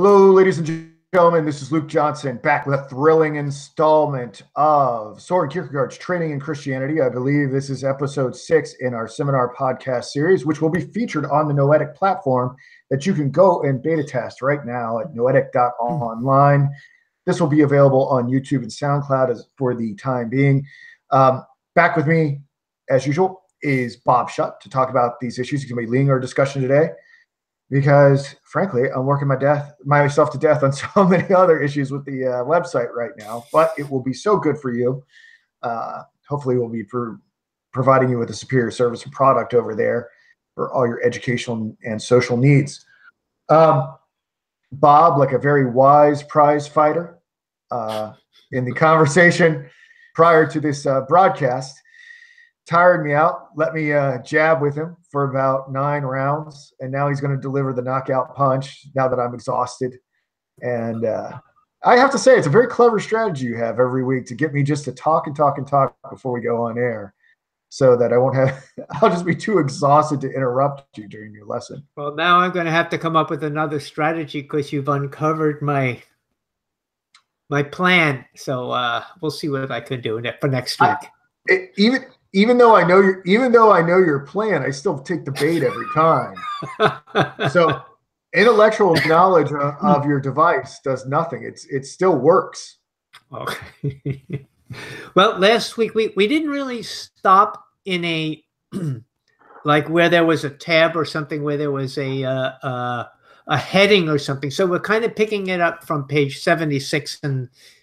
Hello, ladies and gentlemen. This is Luke Johnson back with a thrilling installment of Soren Kierkegaard's Training in Christianity. I believe this is episode 6 in our seminar podcast series, which will be featured on the Noetic platform that you can go and beta test right now at noetic.online. This will be available on YouTube and SoundCloud for the time being. Back with me, as usual, is Bob Schut to talk about these issues. He's going to be leading our discussion today, because frankly, I'm working myself to death on so many other issues with the website right now, but it will be so good for you. Hopefully we'll be providing you with a superior service and product over there for all your educational and social needs. Bob, like a very wise prize fighter, in the conversation prior to this broadcast, tired me out, let me jab with him for about 9 rounds, and now he's going to deliver the knockout punch now that I'm exhausted. And I have to say, it's a very clever strategy you have every week to get me just to talk and talk and talk before we go on air, so that I'll just be too exhausted to interrupt you during your lesson. Well, now I'm going to have to come up with another strategy because you've uncovered my plan. So we'll see what I can do for next week. Even though I know your plan, I still take the bait every time. So intellectual knowledge of your device does nothing. It still works. Okay. Well, last week we didn't really stop in a like where there was a tab or something, where there was a heading or something. So we're kind of picking it up from page 76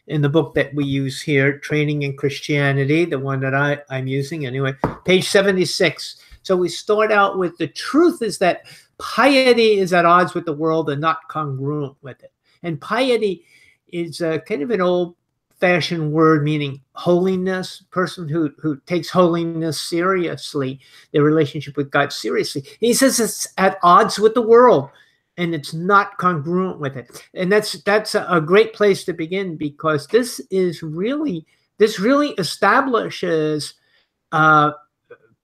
in the book that we use here, Training in Christianity, the one that I'm using anyway, page 76. So we start out with the truth is that piety is at odds with the world and not congruent with it. And piety is kind of an old-fashioned word meaning holiness, person who takes holiness seriously, their relationship with God seriously. He says it's at odds with the world, and it's not congruent with it. And that's a great place to begin, because this really establishes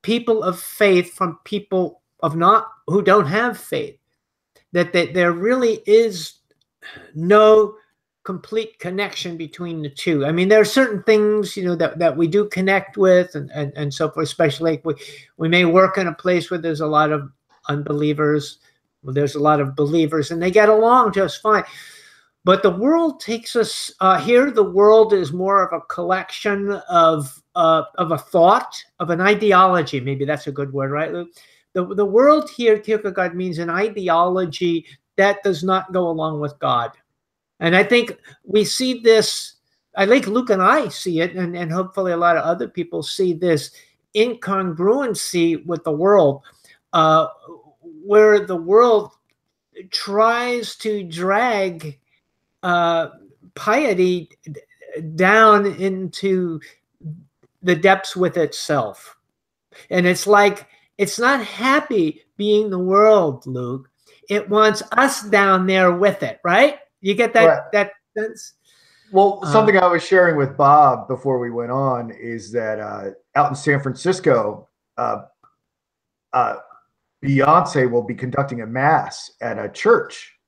people of faith from people who don't have faith, that there really is no complete connection between the two. I mean, there are certain things, that we do connect with and so forth, especially like we may work in a place where there's a lot of unbelievers. Well, there's a lot of believers, and they get along just fine. But the world takes us here. The world is more of a collection of a thought, of an ideology. Maybe that's a good word, right, Luke? The world here, Kierkegaard, means an ideology that does not go along with God. And I think we see this. I think Luke and I see it, and hopefully a lot of other people see this incongruency with the world, where the world tries to drag piety down into the depths with itself. And it's like, it's not happy being the world, Luke. It wants us down there with it, right? You get that, right. That sense? Well, something I was sharing with Bob before we went on is that out in San Francisco, Beyonce will be conducting a mass at a church,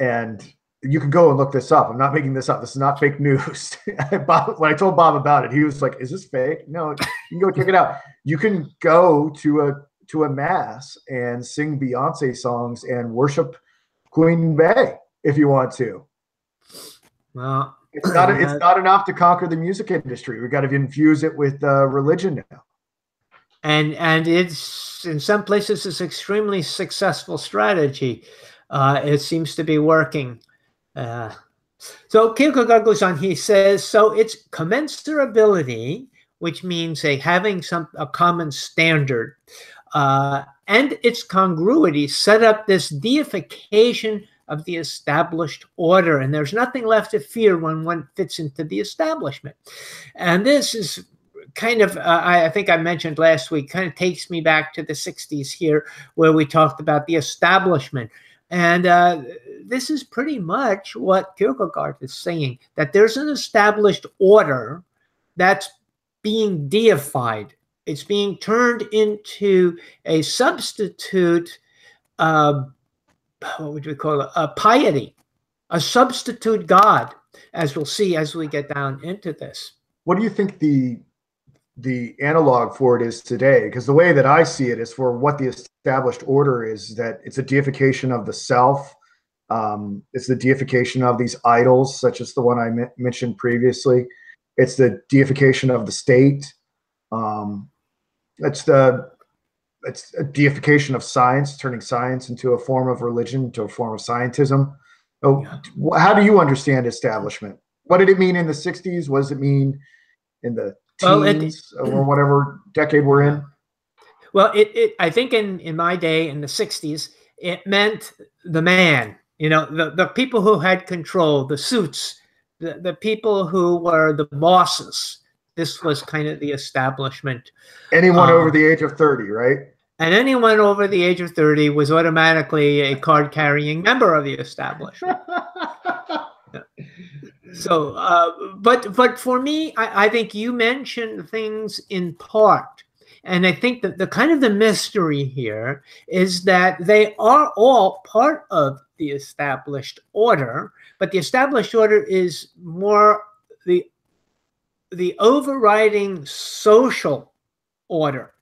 and you can go and look this up. I'm not making this up. This is not fake news. Bob, when I told Bob about it, he was like, "Is this fake?" No, you can go check it out. You can go to a mass and sing Beyonce songs and worship Queen Bey if you want to. Well, it's not enough to conquer the music industry. We got to infuse it with religion now. And it's, in some places, it's extremely successful strategy. It seems to be working. So Kierkegaard goes on. He says, so it's commensurability, which means having a common standard, and its congruity set up this deification of the established order. And there's nothing left to fear when one fits into the establishment. And this is kind of, I think I mentioned last week, kind of takes me back to the 60s here, where we talked about the establishment. And this is pretty much what Kierkegaard is saying, that there's an established order that's being deified. It's being turned into a substitute, what would we call it, piety. a substitute God, as we'll see as we get down into this. What do you think the analog for it is today? Because the way that I see it is for what the established order is, that it's a deification of the self. It's the deification of these idols, such as the one I mentioned previously. It's the deification of the state. It's a deification of science, turning science into a form of religion, into a form of scientism. How do you understand establishment? What did it mean in the 60s? What does it mean in the teens or whatever decade we're in? Well, I think in my day, in the 60s, it meant the man, the people who had control, the suits, the people who were the bosses. This was kind of the establishment. Anyone over the age of 30, right? And anyone over the age of 30 was automatically a card-carrying member of the establishment. So, but for me, I think you mentioned things in part. And I think that the kind of the mystery here is that they are all part of the established order, but the established order is more the overriding social order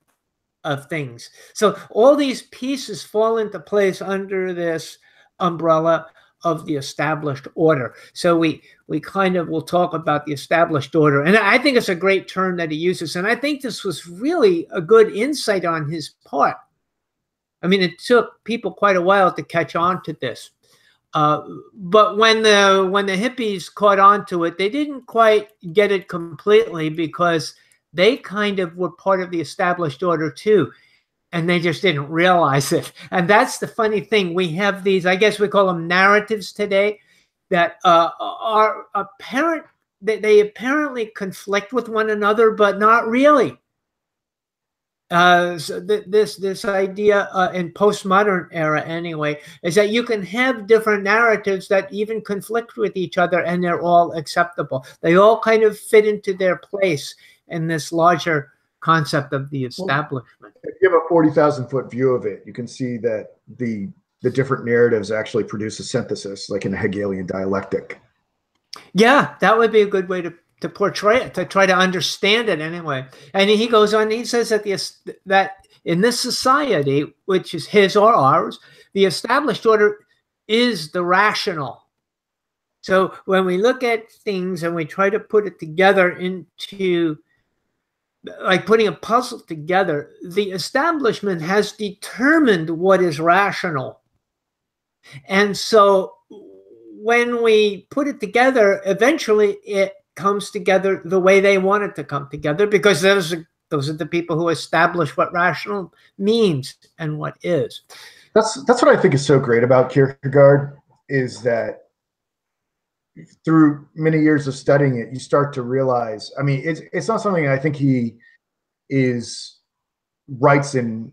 of things. So all these pieces fall into place under this umbrella of the established order. So we kind of will talk about the established order. And I think it's a great term that he uses. And I think this was really a good insight on his part. I mean, it took people quite a while to catch on to this. But when the hippies caught on to it, they didn't quite get it completely, because they kind of were part of the established order too, and they just didn't realize it. And that's the funny thing. We have these, I guess we call them narratives today, that are apparent, they apparently conflict with one another, but not really. So this idea in postmodern era anyway is that you can have different narratives that even conflict with each other, and they're all acceptable. They all kind of fit into their place in this larger concept of the establishment. If you have a 40,000-foot view of it, you can see that the different narratives actually produce a synthesis, like in a Hegelian dialectic. Yeah, that would be a good way to portray it, to try to understand it anyway. And he goes on, he says that in this society, which is his or ours, the established order is the rational. So when we look at things and we try to put it together into, like putting a puzzle together, the establishment has determined what is rational. And so when we put it together, eventually it comes together the way they want it to come together, because those are the people who establish what rational means and what is. That's what I think is so great about Kierkegaard, is that through many years of studying it, you start to realize, I mean, it's not something I think he writes in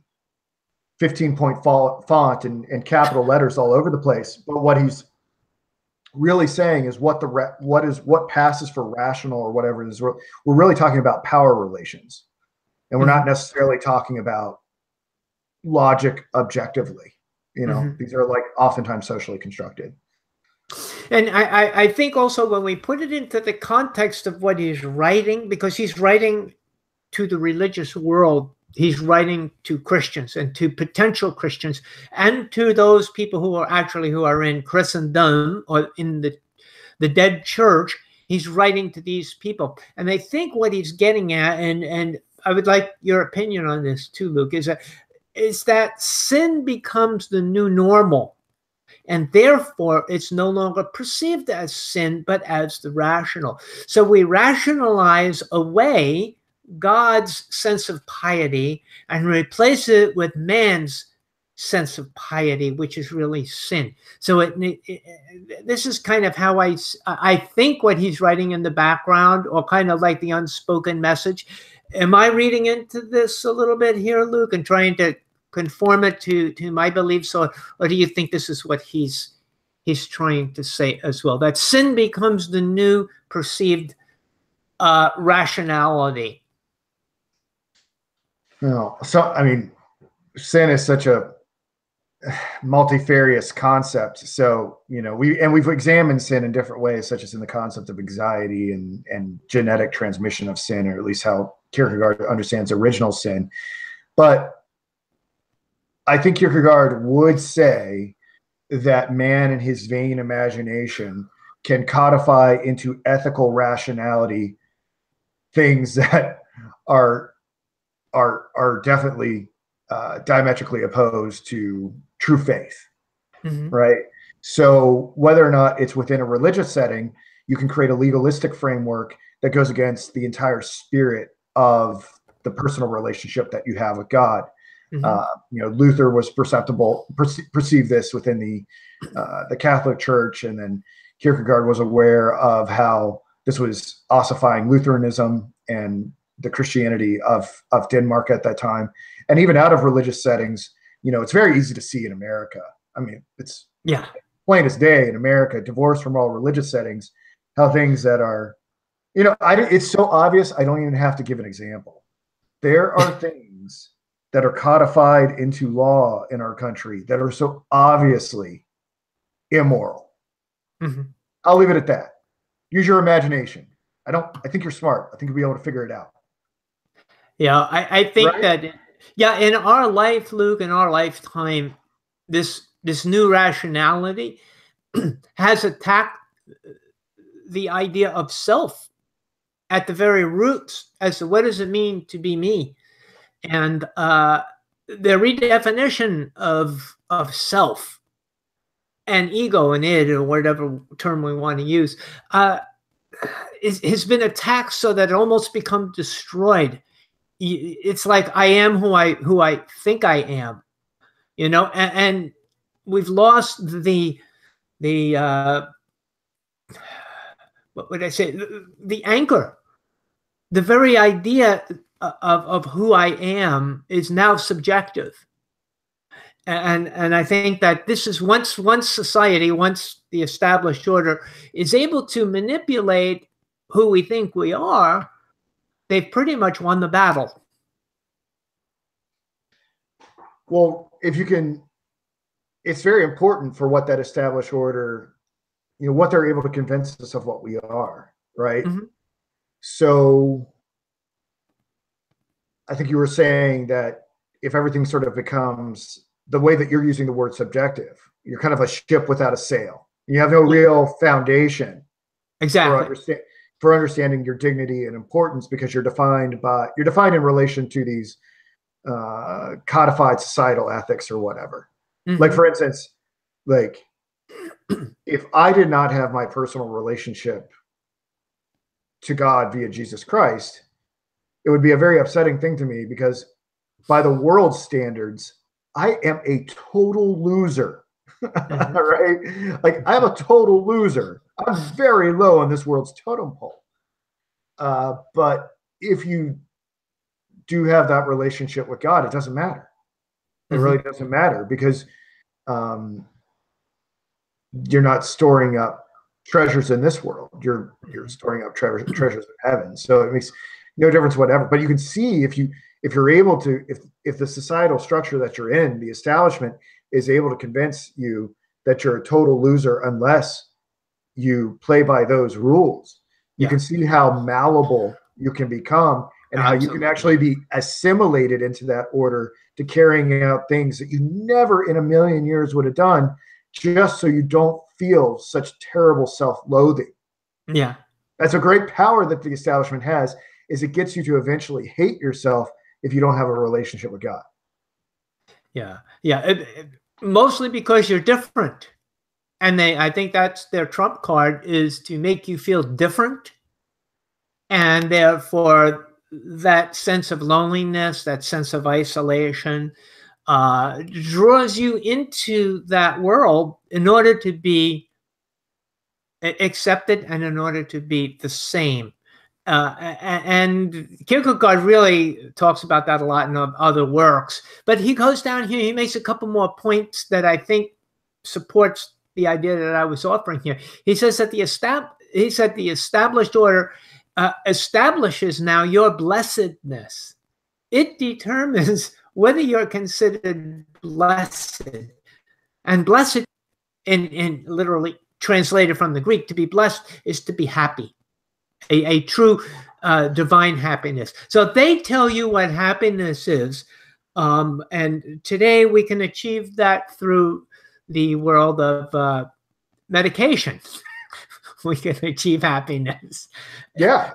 15-point font and capital letters all over the place, but what he's really saying is what passes for rational or whatever it is. We're really talking about power relations, and we're not necessarily talking about logic objectively. These are like oftentimes socially constructed. And I think also when we put it into the context of what he's writing, because he's writing to the religious world, he's writing to Christians and to potential Christians and to those people who are in Christendom or in the dead church. He's writing to these people. And I think what he's getting at, and I would like your opinion on this too, Luke, is that sin becomes the new normal. And therefore, it's no longer perceived as sin, but as the rational. So we rationalize away God's sense of piety and replace it with man's sense of piety, which is really sin. So this is kind of how I think what he's writing in the background, or kind of like the unspoken message. Am I reading into this a little bit here, Luke, and trying to conform it to my beliefs, or do you think this is what he's trying to say as well, that sin becomes the new perceived rationality? No, so I mean, sin is such a multifarious concept. So, we've examined sin in different ways, such as in the concept of anxiety and genetic transmission of sin, or at least how Kierkegaard understands original sin. But I think Kierkegaard would say that man in his vain imagination can codify into ethical rationality things that are definitely diametrically opposed to true faith, right? So whether or not it's within a religious setting, you can create a legalistic framework that goes against the entire spirit of the personal relationship that you have with God. Luther was perceived this within the Catholic Church, and then Kierkegaard was aware of how this was ossifying Lutheranism and the Christianity of Denmark at that time. And even out of religious settings, it's very easy to see in America. I mean, it's plain as day in America, divorced from all religious settings, how things that are, it's so obvious, I don't even have to give an example. There are things that are codified into law in our country that are so obviously immoral. I'll leave it at that. Use your imagination. I think you're smart. I think you'll be able to figure it out. Yeah, I think that, in our life, Luke, in our lifetime, this new rationality has attacked the idea of self at the very roots as to what does it mean to be me. And the redefinition of self and ego and id, or whatever term we want to use, has been attacked so that it almost becomes destroyed. It's like I am who I think I am, and we've lost the what would I say, the anchor. The very idea of who I am is now subjective. And I think that this is once society, once the established order is able to manipulate who we think we are, they've pretty much won the battle. Well, if you can, it's very important for what that established order, what they're able to convince us of what we are, right? So I think you were saying that if everything sort of becomes the way that you're using the word subjective, you're kind of a ship without a sail. You have no real foundation for understanding your dignity and importance, because you're defined in relation to these codified societal ethics or whatever. Like, for instance, like if I did not have my personal relationship to God via Jesus Christ, it would be a very upsetting thing to me, because by the world's standards, I am a total loser. Right? Like, I'm a total loser. I'm very low on this world's totem pole. But if you do have that relationship with God, it doesn't matter. It really doesn't matter, because you're not storing up treasures in this world. You're storing up treasures in heaven. So it makes no difference whatever. But you can see if you're able to, if the societal structure that you're in, the establishment, is able to convince you that you're a total loser unless you play by those rules, you can see how malleable you can become, and how you can actually be assimilated into that order to carrying out things that you never in a million years would have done, just so you don't feel such terrible self-loathing. Yeah. That's a great power that the establishment has, is it gets you to eventually hate yourself if you don't have a relationship with God. Yeah. Mostly because you're different. And I think that's their trump card, is to make you feel different. And therefore, that sense of loneliness, that sense of isolation, draws you into that world in order to be accepted and in order to be the same. And Kierkegaard really talks about that a lot in other works. But he goes down here, he makes a couple more points that I think supports the idea that I was offering here. He says that the established order establishes now your blessedness. It determines whether you're considered blessed. And blessed, in literally translated from the Greek, to be blessed is to be happy, a true divine happiness. So they tell you what happiness is. And today we can achieve that through the world of medication. We can achieve happiness. Yeah.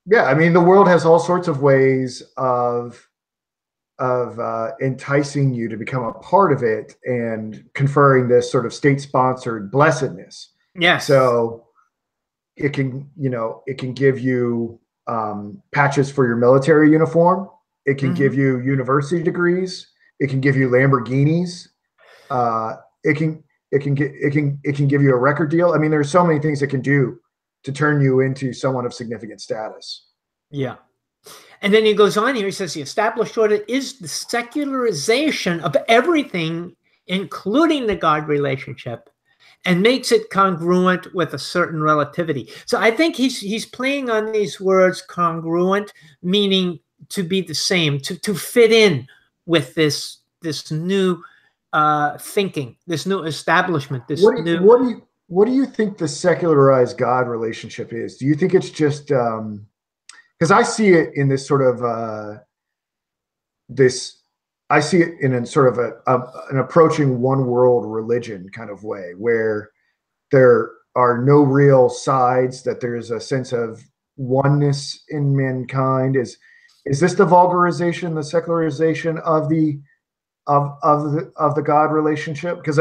Yeah. I mean, the world has all sorts of ways of enticing you to become a part of it and conferring this sort of state-sponsored blessedness. Yes. So it can give you patches for your military uniform. It can give you university degrees. It can give you Lamborghinis. It can give you a record deal. I mean, there's so many things it can do to turn you into someone of significant status. Yeah. And then he goes on here, he says, the established order is the secularization of everything, including the God relationship, and makes it congruent with a certain relativity. So I think he's playing on these words, congruent, meaning to be the same, to fit in with this new thinking, this new establishment, this what do you think the secularized God relationship is? Do you think it's just because I see it in this sort of I see it in a sort of an approaching one world religion kind of way, where there are no real sides, that there's a sense of oneness in mankind. Is this the vulgarization, the secularization of the God relationship? Because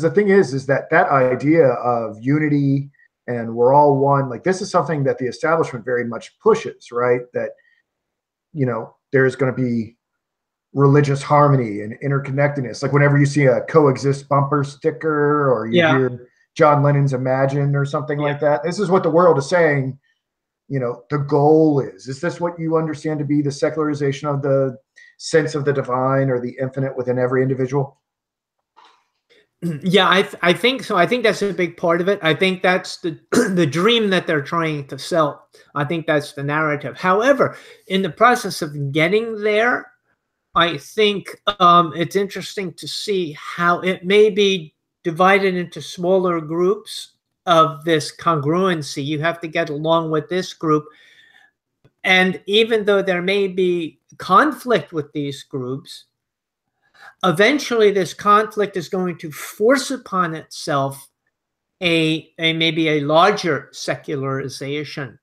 the thing is that idea of unity and we're all one, like this is something that the establishment very much pushes, right? That, there's going to be religious harmony and interconnectedness. Like whenever you see a coexist bumper sticker, or you hear John Lennon's Imagine or something like that, this is what the world is saying, the goal is. Is this what you understand to be the secularization of the sense of the divine or the infinite within every individual? Yeah, I think so. I think that's a big part of it. I think that's the dream that they're trying to sell. I think that's the narrative. However, in the process of getting there, I think it's interesting to see how it may be divided into smaller groups of this congruency. You have to get along with this group. And even though there may be conflict with these groups, eventually this conflict is going to force upon itself a maybe a larger secularization.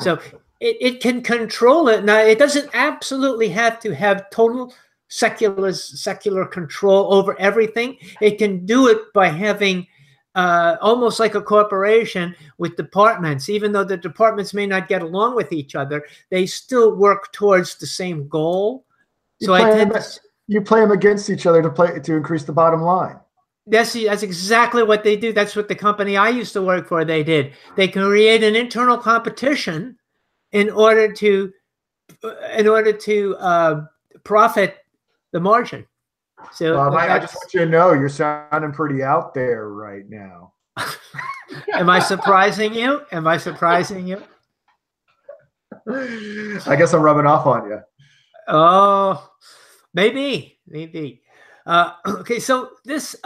So it can control it. Now, it doesn't absolutely have to have total secular control over everything. It can do it by having almost like a corporation with departments. Even though the departments may not get along with each other, they still work towards the same goal. You play them against each other to increase the bottom line. That's exactly what they do. That's what the company I used to work for, they did. They create an internal competition in order to profit the margin. So Bob, I just want you to know you're sounding pretty out there right now. Am I surprising you? Am I surprising you? I guess I'm rubbing off on you. Oh, maybe. Okay, so this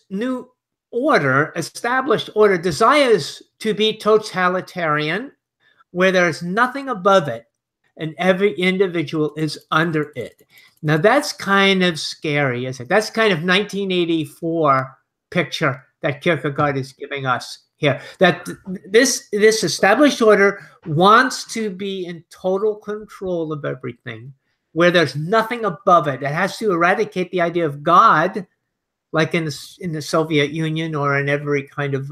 new order, established order, desires to be totalitarian, where there's nothing above it and every individual is under it. Now that's kind of scary, isn't it? That's kind of 1984 picture that Kierkegaard is giving us here. That this established order wants to be in total control of everything, where there's nothing above it. It has to eradicate the idea of God, like in the Soviet Union or in every kind of,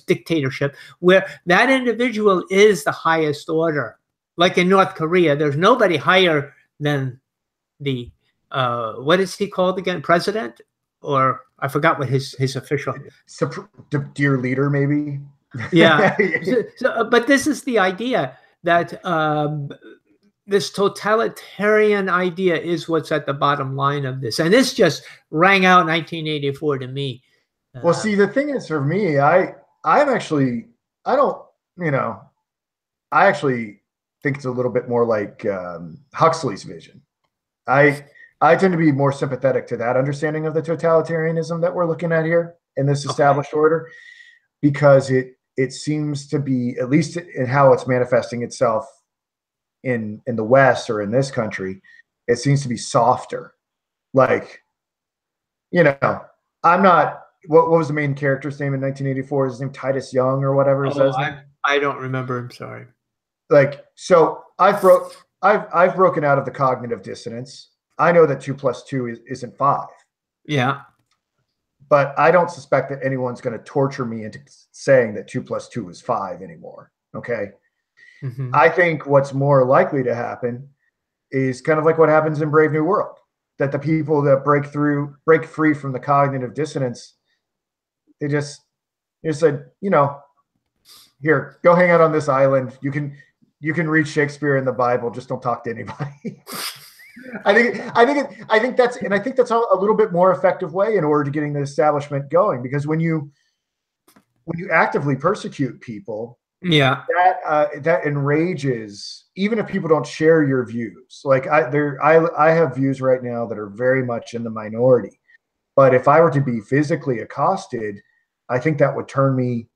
dictatorship, where that individual is the highest order. Like in North Korea, there's nobody higher than the, what is he called again? President? Or I forgot what his official. Dear leader, maybe? Yeah. But this is the idea that this totalitarian idea is what's at the bottom line of this. And this just rang out in 1984 to me. Well, see, the thing is, for me, I actually think it's a little bit more like Huxley's vision. I I tend to be more sympathetic to that understanding of the totalitarianism that we're looking at here in this established order, because it seems to be, at least in how it's manifesting itself in the West or in this country, it seems to be softer. Like, I'm not. What was the main character's name in 1984? His name Titus Young or whatever. Is that his name? I don't remember. I'm sorry. Like, so I've broken out of the cognitive dissonance. I know that 2 + 2 isn't 5. Yeah. But I don't suspect that anyone's going to torture me into saying that 2 + 2 is 5 anymore. Okay. Mm-hmm. I think what's more likely to happen is kind of like what happens in Brave New World, that the people that break free from the cognitive dissonance, they just said, here, go hang out on this island. You can read Shakespeare and the Bible, just don't talk to anybody. I think that's a little bit more effective way in order to getting the establishment going, because when you actively persecute people, that enrages, even if people don't share your views. Like I have views right now that are very much in the minority, but if I were to be physically accosted, I think that would turn me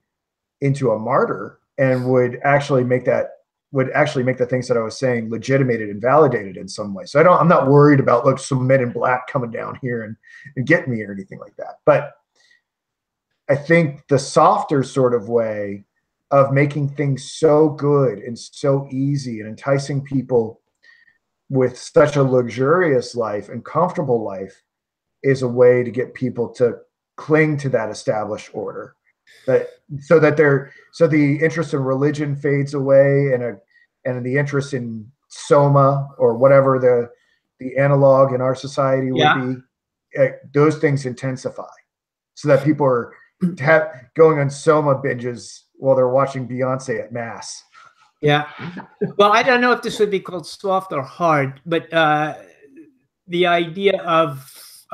into a martyr and would actually make the things that I was saying legitimated and validated in some way. So I'm not worried about some men in black coming down here and getting me or anything like that. But I think the softer sort of way of making things so good and so easy and enticing people with such a luxurious life and comfortable life is a way to get people to cling to that established order. So the interest in religion fades away, and the interest in soma or whatever the analog in our society would be, those things intensify, so that people are going on soma binges while they're watching Beyonce at mass. Yeah. Well, I don't know if this would be called soft or hard, but the idea of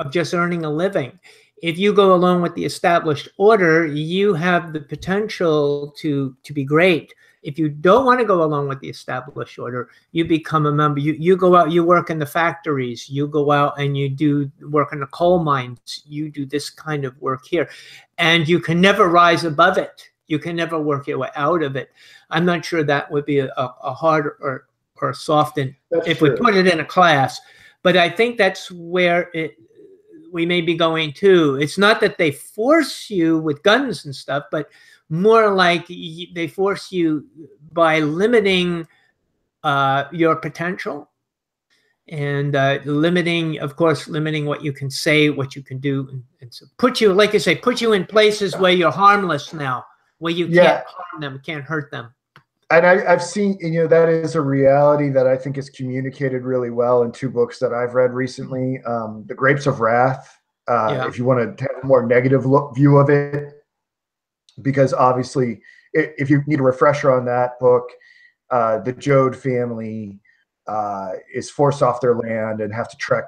just earning a living. If you go along with the established order, you have the potential to be great. If you don't want to go along with the established order, you become a member. You go out, you work in the factories, you go out and you do work in the coal mines, you do this kind of work here, and you can never rise above it. You can never work your way out of it. I'm not sure that would be a hard or soft if we put it in a class, but I think that's where we may be going to. It's not that they force you with guns and stuff, but more like they force you by limiting your potential and limiting what you can say, what you can do, and so put you in places where you're harmless now, where you can't harm them, can't hurt them. And I've seen, that is a reality that I think is communicated really well in 2 books that I've read recently. The Grapes of Wrath, if you want to have a more negative view of it, because obviously, if you need a refresher on that book, the Jode family is forced off their land and have to trek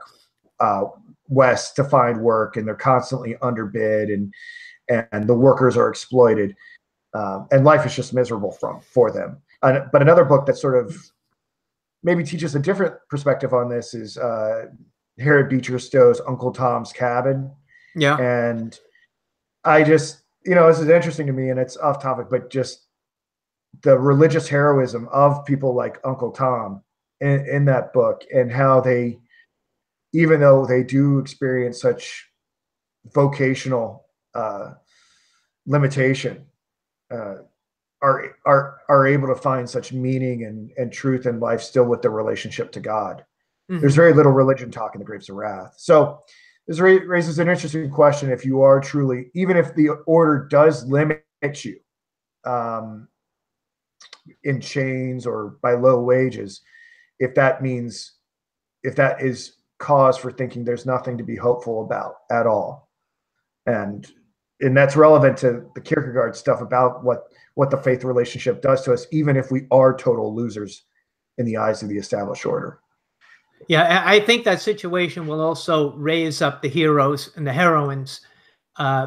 west to find work, and they're constantly underbid, and the workers are exploited. And life is just miserable for them. But another book that sort of maybe teaches a different perspective on this is Harriet Beecher Stowe's Uncle Tom's Cabin. Yeah. And I just, this is interesting to me, and it's off topic, but just the religious heroism of people like Uncle Tom in that book, and how they, even though they do experience such vocational limitation, are able to find such meaning and truth in life still with their relationship to God. Mm-hmm. There's very little religion talk in the Grapes of Wrath. So this raises an interesting question. If you are truly, even if the order does limit you in chains or by low wages, if that is cause for thinking there's nothing to be hopeful about at all. And that's relevant to the Kierkegaard stuff about what the faith relationship does to us, even if we are total losers in the eyes of the established order. Yeah, I think that situation will also raise up the heroes and the heroines,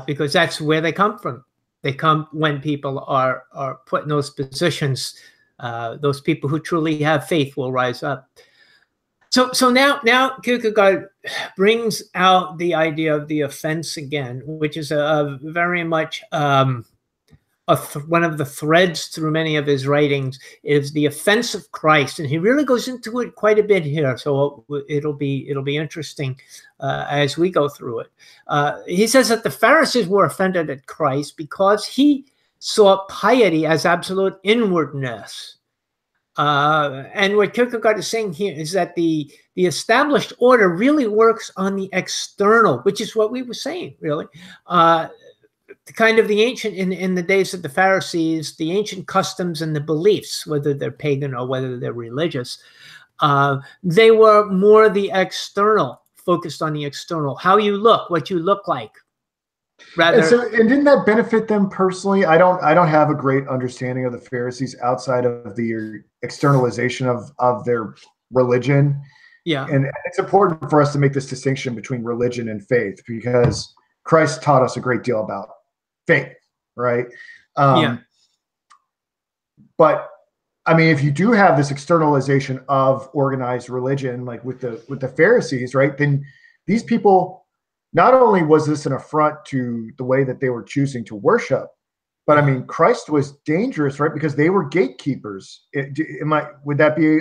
because that's where they come from. They come when people are put in those positions. Those people who truly have faith will rise up. So now Kierkegaard brings out the idea of the offense again, which is a very much one of the threads through many of his writings is the offense of Christ, and he really goes into it quite a bit here. So it'll be interesting as we go through it. He says that the Pharisees were offended at Christ because he saw piety as absolute inwardness. And what Kierkegaard is saying here is that the established order really works on the external, which is what we were saying, really. Kind of the ancient, in the days of the Pharisees, the ancient customs and the beliefs, whether they're pagan or whether they're religious, they were more the external, focused on the external, how you look, what you look like. Rather, and didn't that benefit them personally? I don't have a great understanding of the Pharisees outside of the externalization of their religion. Yeah. And it's important for us to make this distinction between religion and faith, because Christ taught us a great deal about faith, right? Yeah. But I mean, if you do have this externalization of organized religion, like with the Pharisees, right, then these people, not only was this an affront to the way that they were choosing to worship, but I mean, Christ was dangerous, right? Because they were gatekeepers. Would that be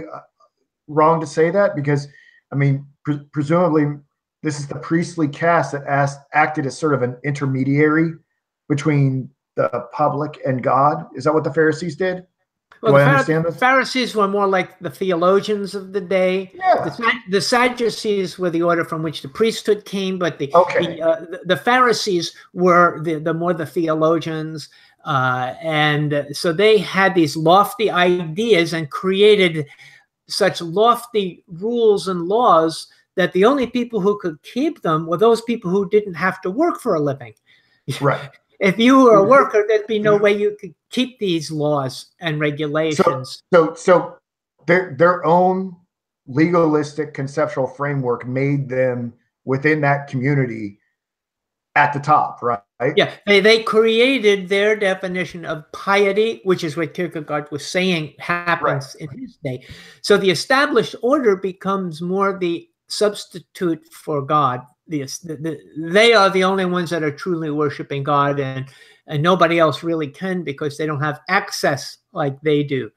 wrong to say that? Because I mean, presumably this is the priestly caste that acted as sort of an intermediary between the public and God. Is that what the Pharisees did? Well, Do I understand this? Pharisees were more like the theologians of the day. Yeah. The Sadducees were the order from which the priesthood came, but the Pharisees were the more the theologians, and so they had these lofty ideas and created such lofty rules and laws that the only people who could keep them were those people who didn't have to work for a living. Right. If you were a worker, there'd be no way you could keep these laws and regulations. So their own legalistic conceptual framework made them within that community at the top, right? Yeah, they created their definition of piety, which is what Kierkegaard was saying happens in his day. So the established order becomes more the substitute for God. They are the only ones that are truly worshiping God, and nobody else really can, because they don't have access like they do.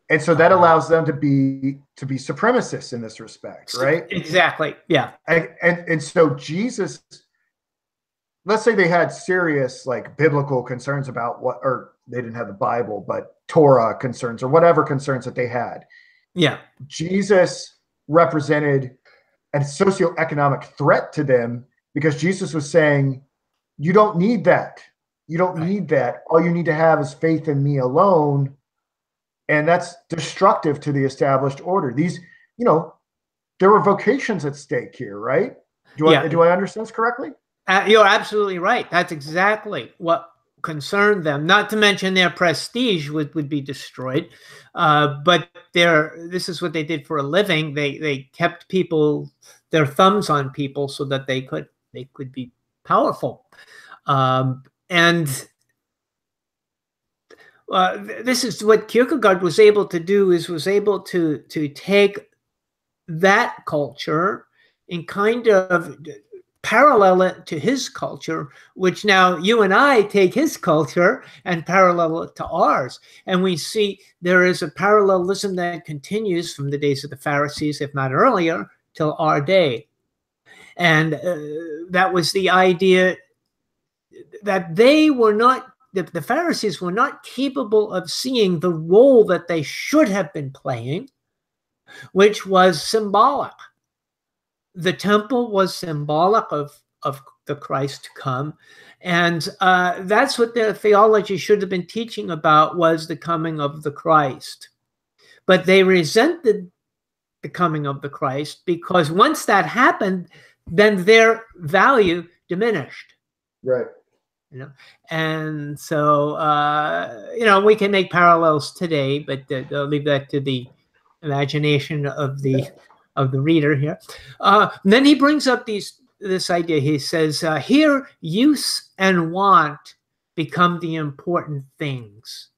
And so that allows them to be supremacists in this respect, right? Exactly. Yeah. And so Jesus, let's say they had serious like biblical concerns about or they didn't have the Bible, but Torah concerns or whatever concerns that they had. Yeah. Jesus represented a socioeconomic threat to them, because Jesus was saying, you don't need that. You don't need that. All you need to have is faith in me alone. And that's destructive to the established order. These, there were vocations at stake here, right? Do I understand this correctly? You're absolutely right. That's exactly what concerned them. Not to mention their prestige would be destroyed. But this is what they did for a living. They kept their thumbs on people so that they could be powerful. And this is what Kierkegaard was able to do, was able to take that culture and kind of parallel it to his culture, which now you and I take his culture and parallel it to ours. And we see there is a parallelism that continues from the days of the Pharisees, if not earlier, till our day. And that was the idea that the Pharisees were not capable of seeing the role that they should have been playing, which was symbolic. The temple was symbolic of the Christ to come. And that's what their theology should have been teaching about, was the coming of the Christ. But they resented the coming of the Christ, because once that happened, then their value diminished. Right. And so, we can make parallels today, but I'll leave that to the imagination of the reader here. Then he brings up this idea. He says, here use and want become the important things.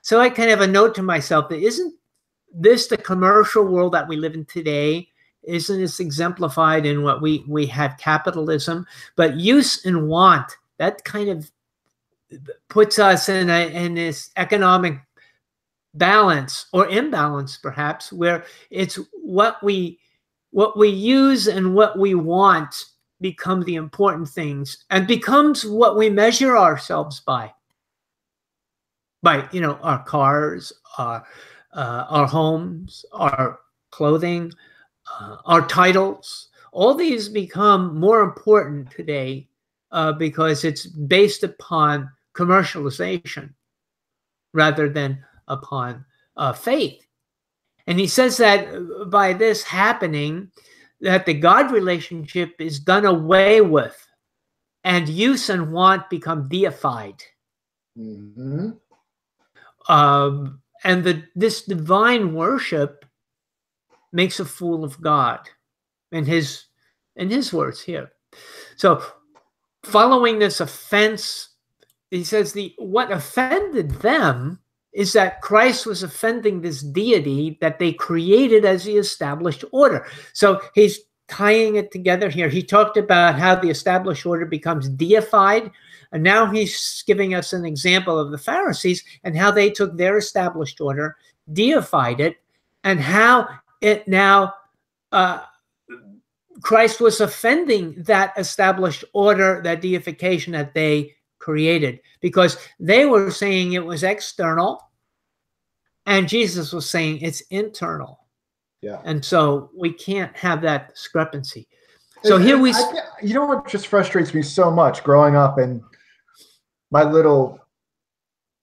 So I kind of have a note to myself that isn't this the commercial world that we live in today? isn't this exemplified in what we have capitalism? But use and want, that kind of puts us in this economic balance or imbalance, perhaps, where it's what we use and what we want become the important things, and becomes what we measure ourselves by, our cars, our homes, our clothing, our titles. All these become more important today because it's based upon commercialization rather than upon faith. And he says that by this happening, that the God relationship is done away with, and use and want become deified. Mm-hmm. And this divine worship makes a fool of God, in his words here. So, following this offense, he says what offended them is that Christ was offending this deity that they created as the established order. So he's tying it together here. He talked about how the established order becomes deified, and now he's giving us an example of the Pharisees and how they took their established order, deified it, and how it now Christ was offending that established order, that deification that they created, because they were saying it was external and Jesus was saying it's internal. Yeah. And so we can't have that discrepancy. So here we... You know what just frustrates me so much growing up in my little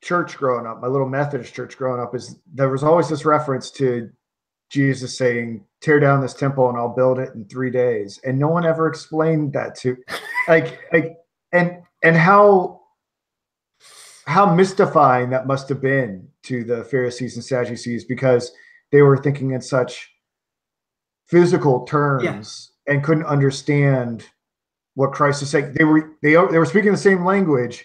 church growing up, my little Methodist church growing up, is there was always this reference to Jesus saying, tear down this temple and I'll build it in 3 days. And no one ever explained that to and how mystifying that must have been to the Pharisees and Sadducees, because they were thinking in such physical terms and couldn't understand what Christ is saying. They were speaking the same language,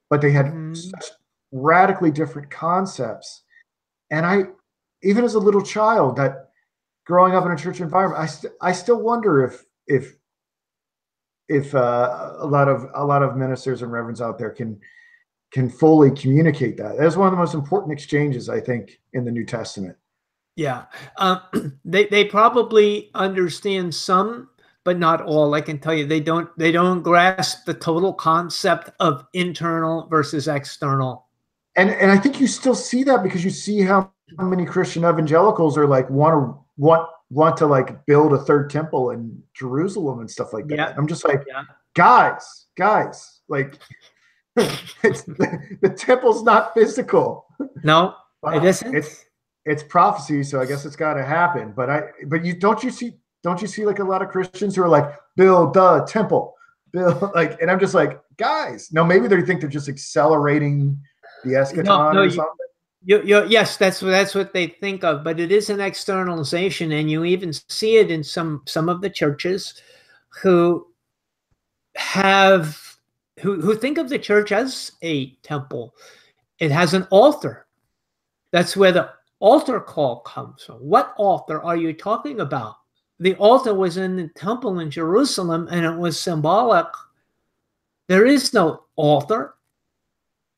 but they had such radically different concepts. And I, even as a little child, that growing up in a church environment, I still wonder if a lot of ministers and reverends out there can fully communicate that. That's one of the most important exchanges, I think, in the New Testament. Yeah, they probably understand some, but not all. I can tell you, they don't grasp the total concept of internal versus external. And I think you still see that, because you see how many Christian evangelicals are like want to like build a third temple in Jerusalem and stuff like that. Yeah. I'm just like, guys, like the temple's not physical. No, it isn't. It's prophecy, so I guess it's got to happen. But don't you see like a lot of Christians who are like, build the temple, like, and I'm just like, guys, no, maybe they think they're just accelerating the eschaton or something. Yes, that's what they think of, but it is an externalization, and you even see it in some of the churches who think of the church as a temple. It has an altar. That's where the altar call comes from. What altar are you talking about? The altar was in the temple in Jerusalem, and it was symbolic. There is no altar,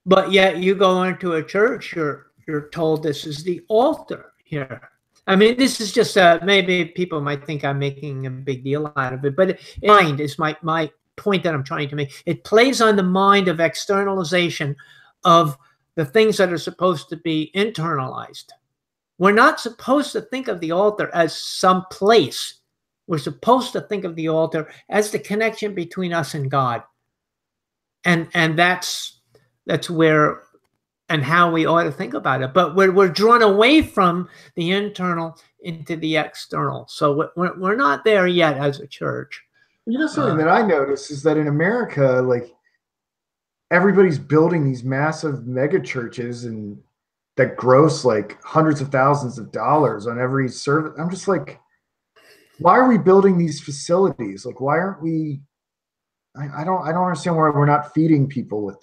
but yet you go into a church, you're told this is the altar here. I mean, this is just maybe people might think I'm making a big deal out of it, but mind is my point that I'm trying to make. It plays on the mind of externalization of the things that are supposed to be internalized. We're not supposed to think of the altar as some place. We're supposed to think of the altar as the connection between us and God. And that's where and how we ought to think about it. But we're drawn away from the internal into the external. So we're not there yet as a church. You know, something that I noticed is that in America, like, everybody's building these massive mega churches and that gross like hundreds of thousands of dollars on every service. I'm just like, why are we building these facilities? Like, why aren't we? I don't understand why we're not feeding people with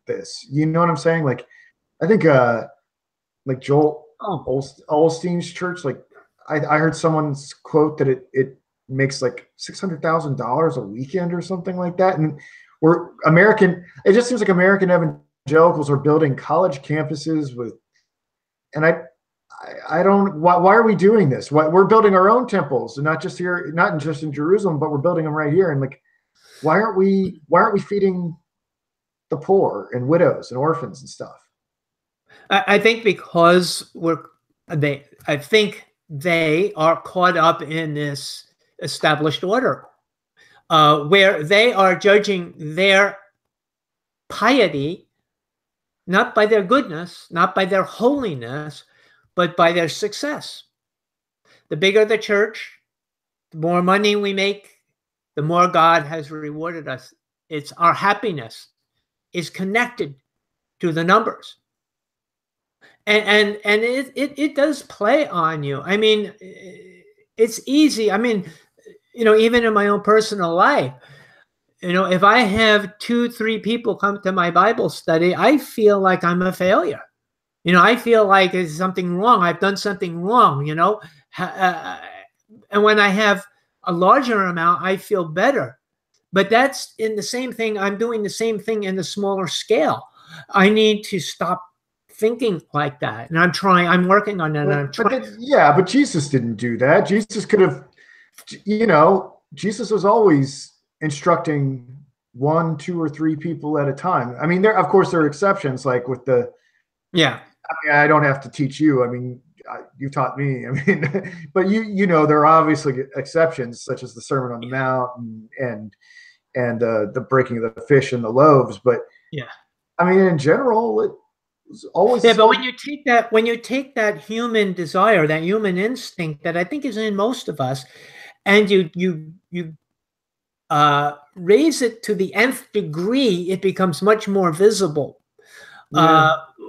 this. You know what I'm saying? Like, I think like Joel Osteen's church, like, I heard someone's quote that it makes like $600,000 a weekend or something like that. And it just seems like American evangelicals are building college campuses and I don't, why are we doing this? We're building our own temples, and not just here, not just in Jerusalem, but we're building them right here. And like, why aren't we feeding the poor and widows and orphans and stuff? I think because I think they are caught up in this established order, where they are judging their piety not by their goodness, not by their holiness, but by their success. The bigger the church, the more money we make, the more God has rewarded us. It's our happiness is connected to the numbers. And it does play on you. I mean, it's easy. I mean, even in my own personal life, if I have 2-3 people come to my Bible study, I feel like I'm a failure. I feel like there's something wrong. I've done something wrong, and when I have a larger amount, I feel better. But that's in the same thing. I'm doing the same thing in the smaller scale. I need to stop thinking like that. And I'm working on that. But Jesus didn't do that. Jesus could have, Jesus was always instructing 1, 2, or 3 people at a time. I mean, of course, there are exceptions, like with the, I don't have to teach you. I mean, you taught me. I mean, but there are obviously exceptions, such as the Sermon on the Mount and the breaking of the fish and the loaves. But I mean, in general, it was always But when you take that human desire, that human instinct that I think is in most of us, and you raise it to the nth degree, it becomes much more visible.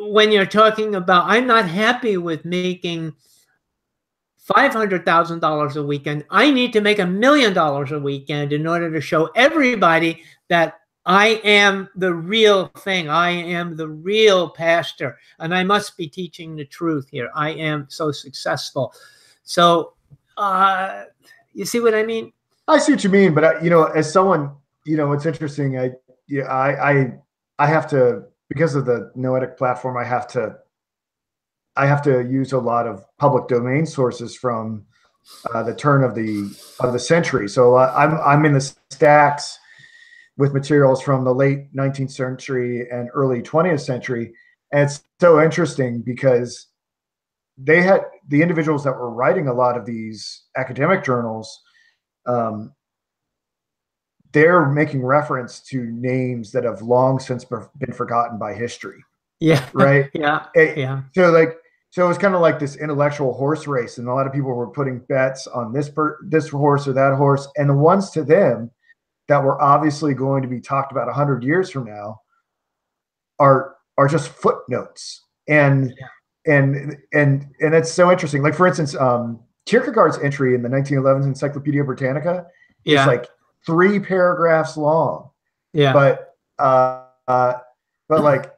When you're talking about, I'm not happy with making $500,000 a weekend. I need to make $1 million a weekend in order to show everybody that I am the real thing. I am the real pastor, and I must be teaching the truth here. I am so successful. So, you see what I mean? I see what you mean, but as someone, it's interesting. I have to, because of the Noetic platform, I have to use a lot of public domain sources from the turn of the century. So I'm in the stacks with materials from the late 19th century and early 20th century, and it's so interesting because they had the individuals that were writing a lot of these academic journals. They're making reference to names that have long since been forgotten by history. Yeah. Right. Yeah. So it was kind of like this intellectual horse race, and a lot of people were putting bets on this horse or that horse, and the ones to them that were obviously going to be talked about 100 years from now are just footnotes. And it's so interesting. Like, for instance, Kierkegaard's entry in the 1911 Encyclopedia Britannica is like 3 paragraphs long. But like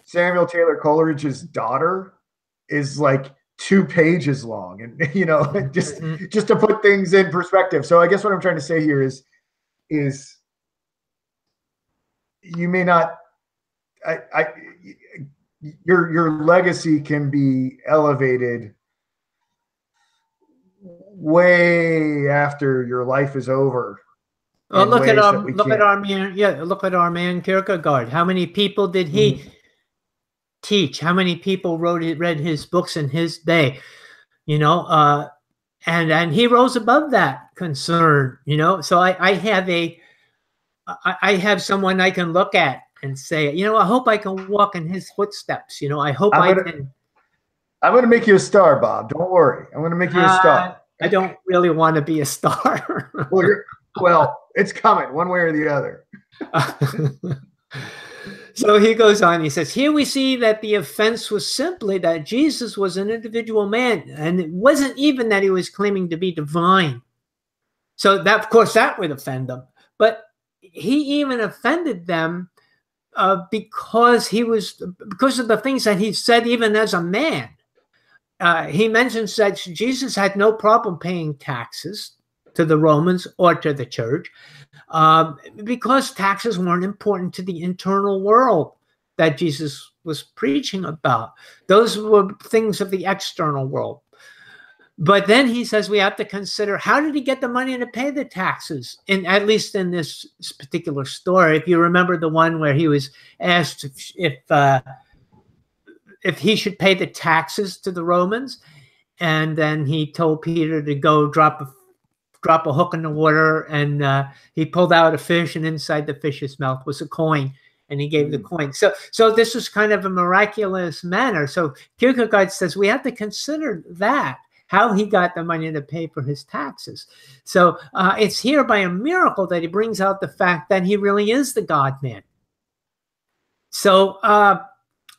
Samuel Taylor Coleridge's daughter is like 2 pages long, and just to put things in perspective. So I guess what I'm trying to say here is you may not, your legacy can be elevated way after your life is over. Well, look at our man Kierkegaard. How many people did he teach? How many people read his books in his day? And he rose above that concern. So I have someone I can look at and say, I hope I can walk in his footsteps. I hope I can. I'm going to make you a star, Bob. Don't worry. I'm going to make you a star. I don't really want to be a star. Well, it's coming one way or the other. So he goes on. He says, here we see that the offense was simply that Jesus was an individual man, and it wasn't even that he was claiming to be divine. So that, of course, that would offend them. But he even offended them because of the things that he said, even as a man. he mentions that Jesus had no problem paying taxes to the Romans or to the church, because taxes weren't important to the internal world that Jesus was preaching about. Those were things of the external world. But then he says we have to consider, how did he get the money to pay the taxes? And at least in this particular story, if you remember the one where he was asked if he should pay the taxes to the Romans, and then he told Peter to go drop a hook in the water, and he pulled out a fish, and inside the fish's mouth was a coin, and he gave the coin. So this was kind of a miraculous manner. So Kierkegaard says we have to consider that, how he got the money to pay for his taxes. So it's here by a miracle that he brings out the fact that he really is the God-man. So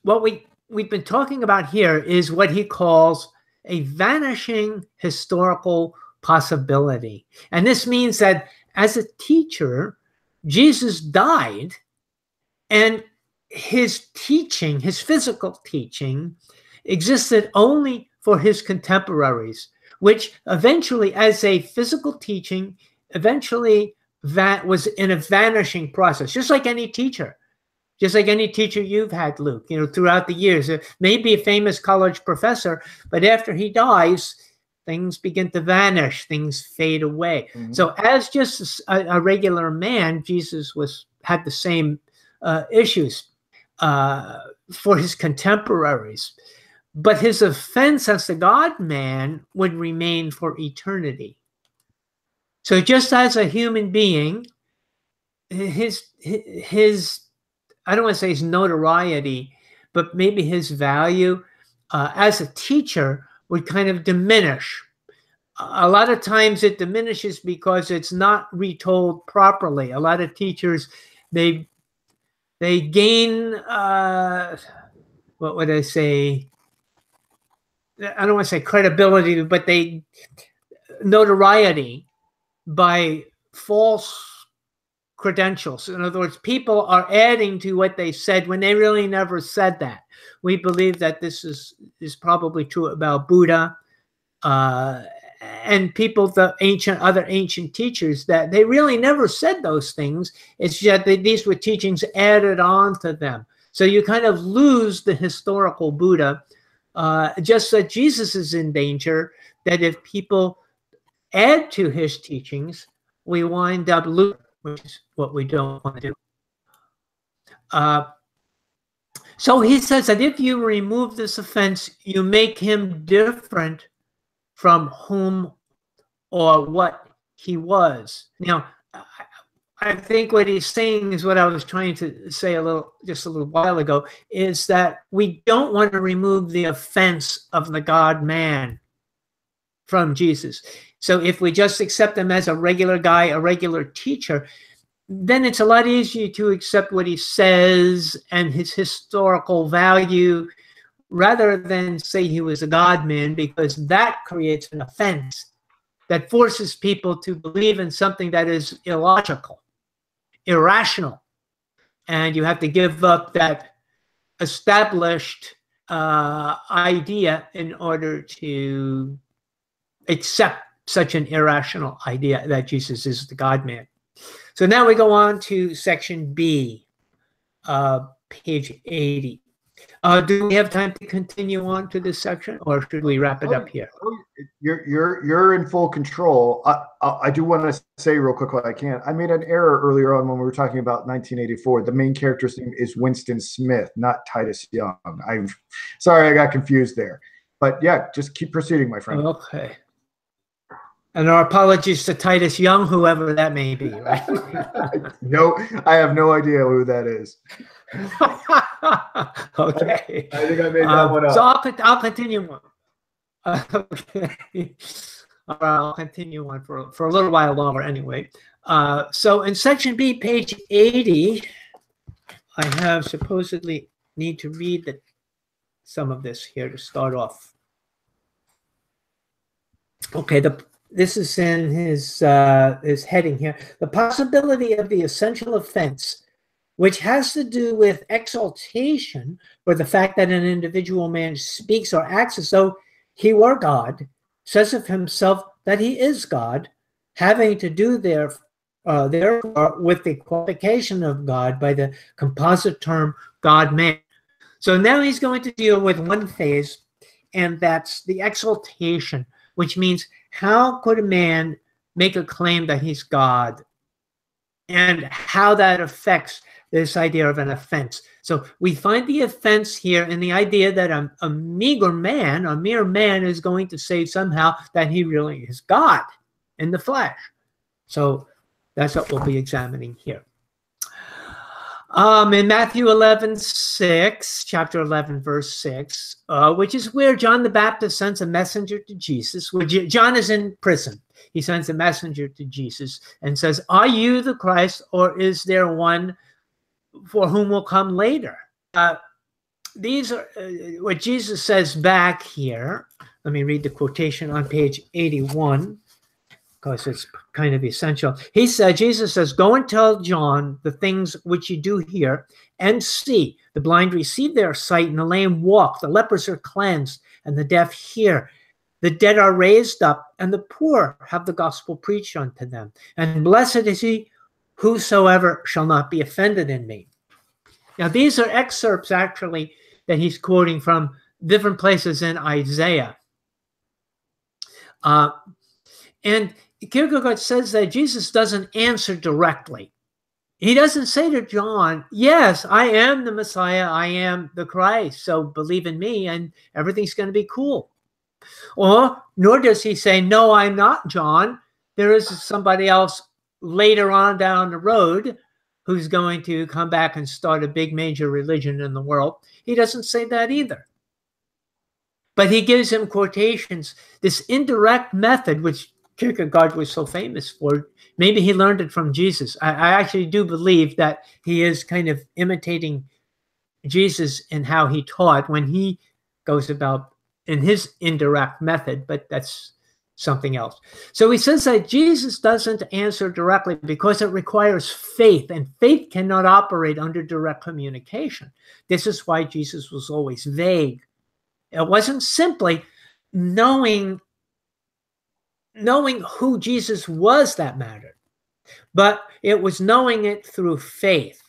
what we've been talking about here is what he calls a vanishing historical possibility. And this means that as a teacher, Jesus died, and his teaching, his physical teaching, existed only for his contemporaries, which eventually, as a physical teaching, eventually that was in a vanishing process, just like any teacher. Just like any teacher you've had, Luke, throughout the years. Maybe a famous college professor, but after he dies, things begin to vanish, things fade away. Mm-hmm. So as just a regular man, Jesus had the same issues for his contemporaries. But his offense as the God-man would remain for eternity. So just as a human being, his I don't want to say his notoriety, but maybe his value as a teacher would kind of diminish. A lot of times it diminishes because it's not retold properly. A lot of teachers, they gain, what would I say? I don't want to say credibility, but notoriety by false credentials. In other words, people are adding to what they said when they really never said that. We believe that this is probably true about Buddha and other ancient teachers, that they really never said those things. It's just that these were teachings added on to them. So you kind of lose the historical Buddha. Just that Jesus is in danger, that if people add to his teachings, we wind up losing, which is what we don't want to do. So he says that if you remove this offense, you make him different from whom or what he was. Now, I think what he's saying is what I was trying to say just a little while ago, is that we don't want to remove the offense of the God-man from Jesus. So if we just accept him as a regular guy, a regular teacher, then it's a lot easier to accept what he says and his historical value, rather than say he was a God-man, because that creates an offense that forces people to believe in something that is illogical, irrational, and you have to give up that established idea in order to accept such an irrational idea that Jesus is the God-man. So now we go on to section B, page 80. Do we have time to continue on to this section, or should we wrap it up here? You're in full control. I do want to say real quick what I can. I made an error earlier on when we were talking about 1984. The main character's name is Winston Smith, not Titus Young. I'm sorry, I got confused there. But yeah, just keep proceeding, my friend. Okay. And our apologies to Titus Young, whoever that may be, right? No, I have no idea who that is. Okay. I think I made that one up. So I'll continue on. Okay. All right, I'll continue on for a little while longer anyway. So in section B, page 80, I have supposedly need to read some of this here to start off. Okay, this is in his heading here. The possibility of the essential offense, which has to do with exaltation, or the fact that an individual man speaks or acts as though he were God, says of himself that he is God, having to do therefore with the qualification of God by the composite term God-man. So now he's going to deal with one phase, and that's the exaltation, which means how could a man make a claim that he's God, and how that affects this idea of an offense. So we find the offense here in the idea that a mere man is going to say somehow that he really is God in the flesh. So that's what we'll be examining here. In Matthew 11:6, chapter 11, verse 6, which is where John the Baptist sends a messenger to Jesus. John is in prison. He sends a messenger to Jesus and says, "Are you the Christ, or is there one for whom will come later?" These are what Jesus says back here. Let me read the quotation on page 81, because it's kind of essential. Jesus says, "Go and tell John the things which you do hear and see. The blind receive their sight, and the lame walk. The lepers are cleansed, and the deaf hear. The dead are raised up, and the poor have the gospel preached unto them. And blessed is he whosoever shall not be offended in me." Now, these are excerpts, actually, that he's quoting from different places in Isaiah. And Kierkegaard says that Jesus doesn't answer directly. He doesn't say to John, "Yes, I am the Messiah, I am the Christ, so believe in me and everything's going to be cool." Nor does he say, "No, I'm not John. There is somebody else later on down the road who's going to come back and start a big major religion in the world." He doesn't say that either. But he gives him quotations, this indirect method, which Kierkegaard was so famous for. Maybe he learned it from Jesus. I actually do believe that he is kind of imitating Jesus in how he taught when he goes about in his indirect method, but that's something else. So he says that Jesus doesn't answer directly because it requires faith, and faith cannot operate under direct communication. This is why Jesus was always vague. It wasn't simply knowing who Jesus was that mattered, but it was knowing it through faith.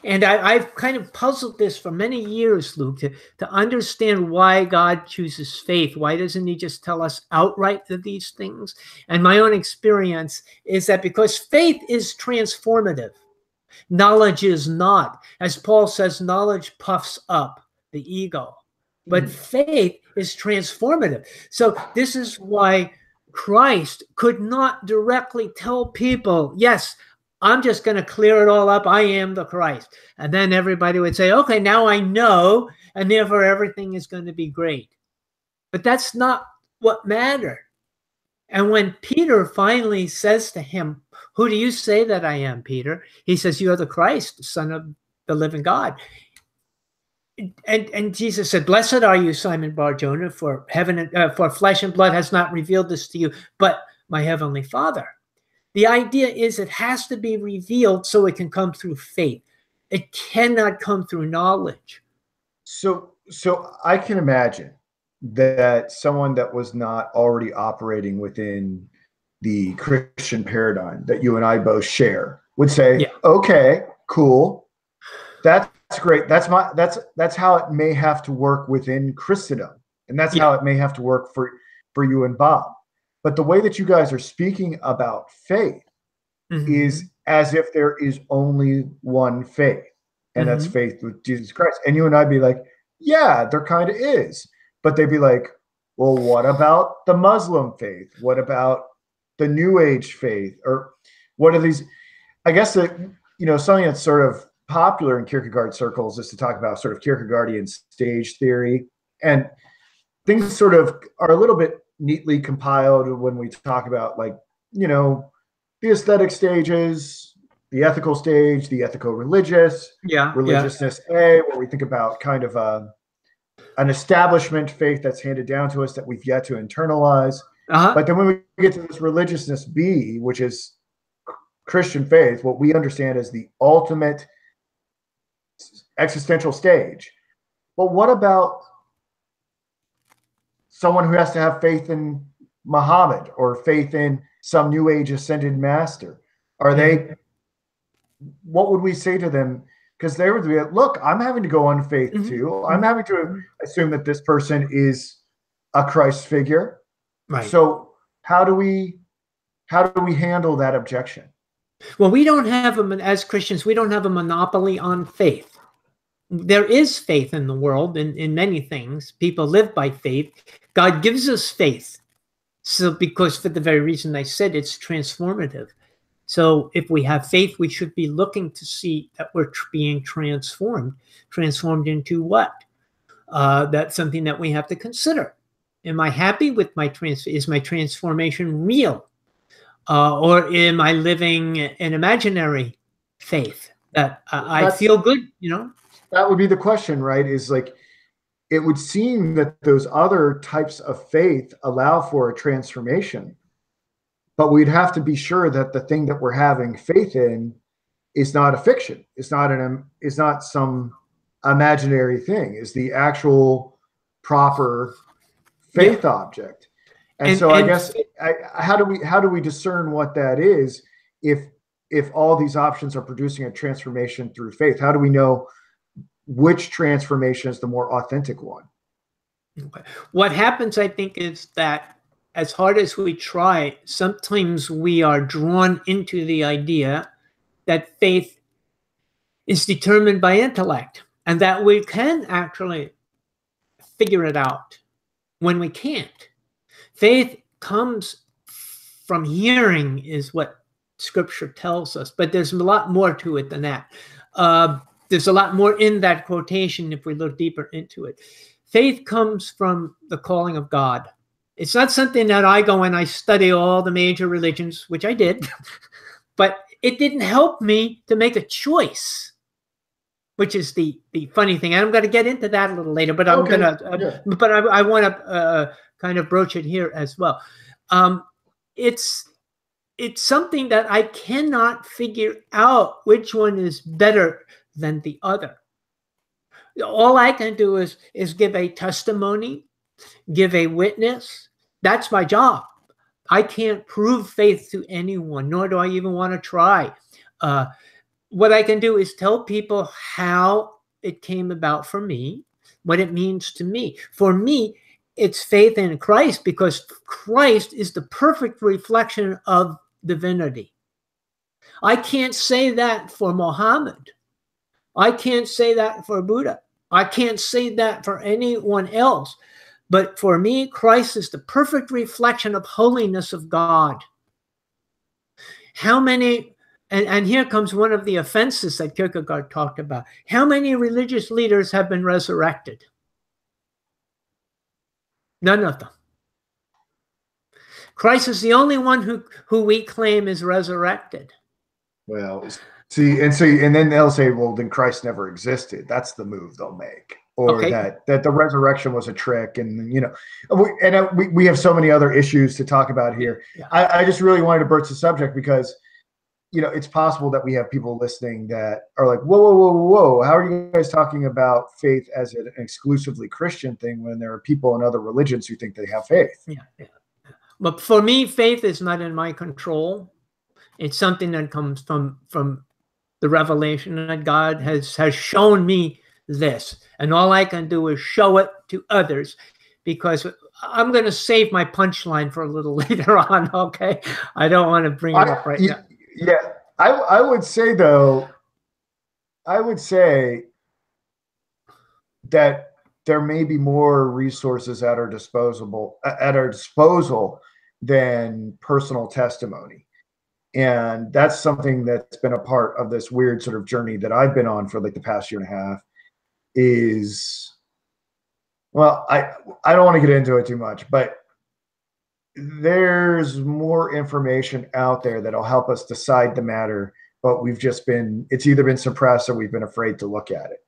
And I've kind of puzzled this for many years, Luke, to understand why God chooses faith. Why doesn't he just tell us outright these things? And my own experience is that because faith is transformative, knowledge is not. As Paul says, knowledge puffs up the ego, but faith is transformative. So this is why Christ could not directly tell people, "Yes, I'm just going to clear it all up. I am the Christ." And then everybody would say, "Okay, now I know, and therefore everything is going to be great." But that's not what mattered. And when Peter finally says to him, "Who do you say that I am, Peter?" He says, "You are the Christ, the Son of the living God." And Jesus said, "Blessed are you, Simon Bar-Jonah, for for flesh and blood has not revealed this to you, but my heavenly Father." The idea is it has to be revealed so it can come through faith. It cannot come through knowledge. So I can imagine that someone that was not already operating within the Christian paradigm that you and I both share would say, Yeah. "Okay, cool. That's great. That's how it may have to work within Christendom. And that's how it may have to work for you and Bob. But the way that you guys are speaking about faith is as if there is only one faith, and that's faith with Jesus Christ. And you and I'd be like, "Yeah, there kind of is." But they'd be like, "Well, what about the Muslim faith? What about the New Age faith? Or what are these?" I guess that, something that's sort of popular in Kierkegaard circles is to talk about sort of Kierkegaardian stage theory. And things sort of are a little bit neatly compiled when we talk about, like, the aesthetic stages, the ethical stage, the ethico-religious, religiousness A, where we think about kind of an establishment faith that's handed down to us that we've yet to internalize. But then when we get to this religiousness B, which is Christian faith, what we understand as the ultimate existential stage. But what about someone who has to have faith in Muhammad or faith in some new age ascended master? Are they, what would we say to them? Because they would be, look, I'm having to go on faith too. I'm having to assume that this person is a Christ figure. Right. So how do we handle that objection? Well, we don't have, as Christians, we don't have a monopoly on faith. There is faith in the world in many things. People live by faith. God gives us faith. So because for the very reason I said, it's transformative. So if we have faith, we should be looking to see that we're being transformed. Transformed into what? That's something that we have to consider. Am I happy with is my transformation real? Or am I living an imaginary faith that I feel good, you know? That would be the question, right? Is like, it would seem that those other types of faith allow for a transformation, but we'd have to be sure that the thing that we're having faith in is not a fiction. It's not some imaginary thing. It's the actual proper faith object. And so I guess how do we discern what that is if all these options are producing a transformation through faith? How do we know which transformation is the more authentic one? What happens, I think, is that as hard as we try, sometimes we are drawn into the idea that faith is determined by intellect and that we can actually figure it out when we can't. Faith comes from hearing is what Scripture tells us, but there's a lot more to it than that. There's a lot more in that quotation if we look deeper into it. Faith comes from the calling of God. It's not something that I go and I study all the major religions, which I did, but it didn't help me to make a choice, which is the funny thing. And I'm going to get into that a little later, but I'm going to, but I want to kind of broach it here as well. It's something that I cannot figure out which one is better than the other. All I can do is give a testimony, give a witness. That's my job. I can't prove faith to anyone, nor do I even want to try. What I can do is tell people how it came about for me, what it means to me. For me, it's faith in Christ because Christ is the perfect reflection of divinity. I can't say that for Muhammad. I can't say that for Buddha. I can't say that for anyone else. But for me, Christ is the perfect reflection of holiness of God. How many, and here comes one of the offenses that Kierkegaard talked about. How many religious leaders have been resurrected? None of them. Christ is the only one who we claim is resurrected. Well, and then they'll say, well, then Christ never existed. That's the move they'll make. Or that the resurrection was a trick. And, you know, we have so many other issues to talk about here. Yeah. I just really wanted to broach the subject because, you know, it's possible that we have people listening that are like, whoa. How are you guys talking about faith as an exclusively Christian thing when there are people in other religions who think they have faith? Yeah. But for me, faith is not in my control. It's something that comes from the revelation that God has shown me this. And all I can do is show it to others because I'm going to save my punchline for a little later on, okay? I don't want to bring it up right now. Yeah, I would say, though, that there may be more resources at our disposal than personal testimony. And that's something that's been a part of this weird sort of journey that I've been on for like the past year and a half is, well, I don't want to get into it too much, but there's more information out there that'll help us decide the matter, but it's either been suppressed or we've been afraid to look at it.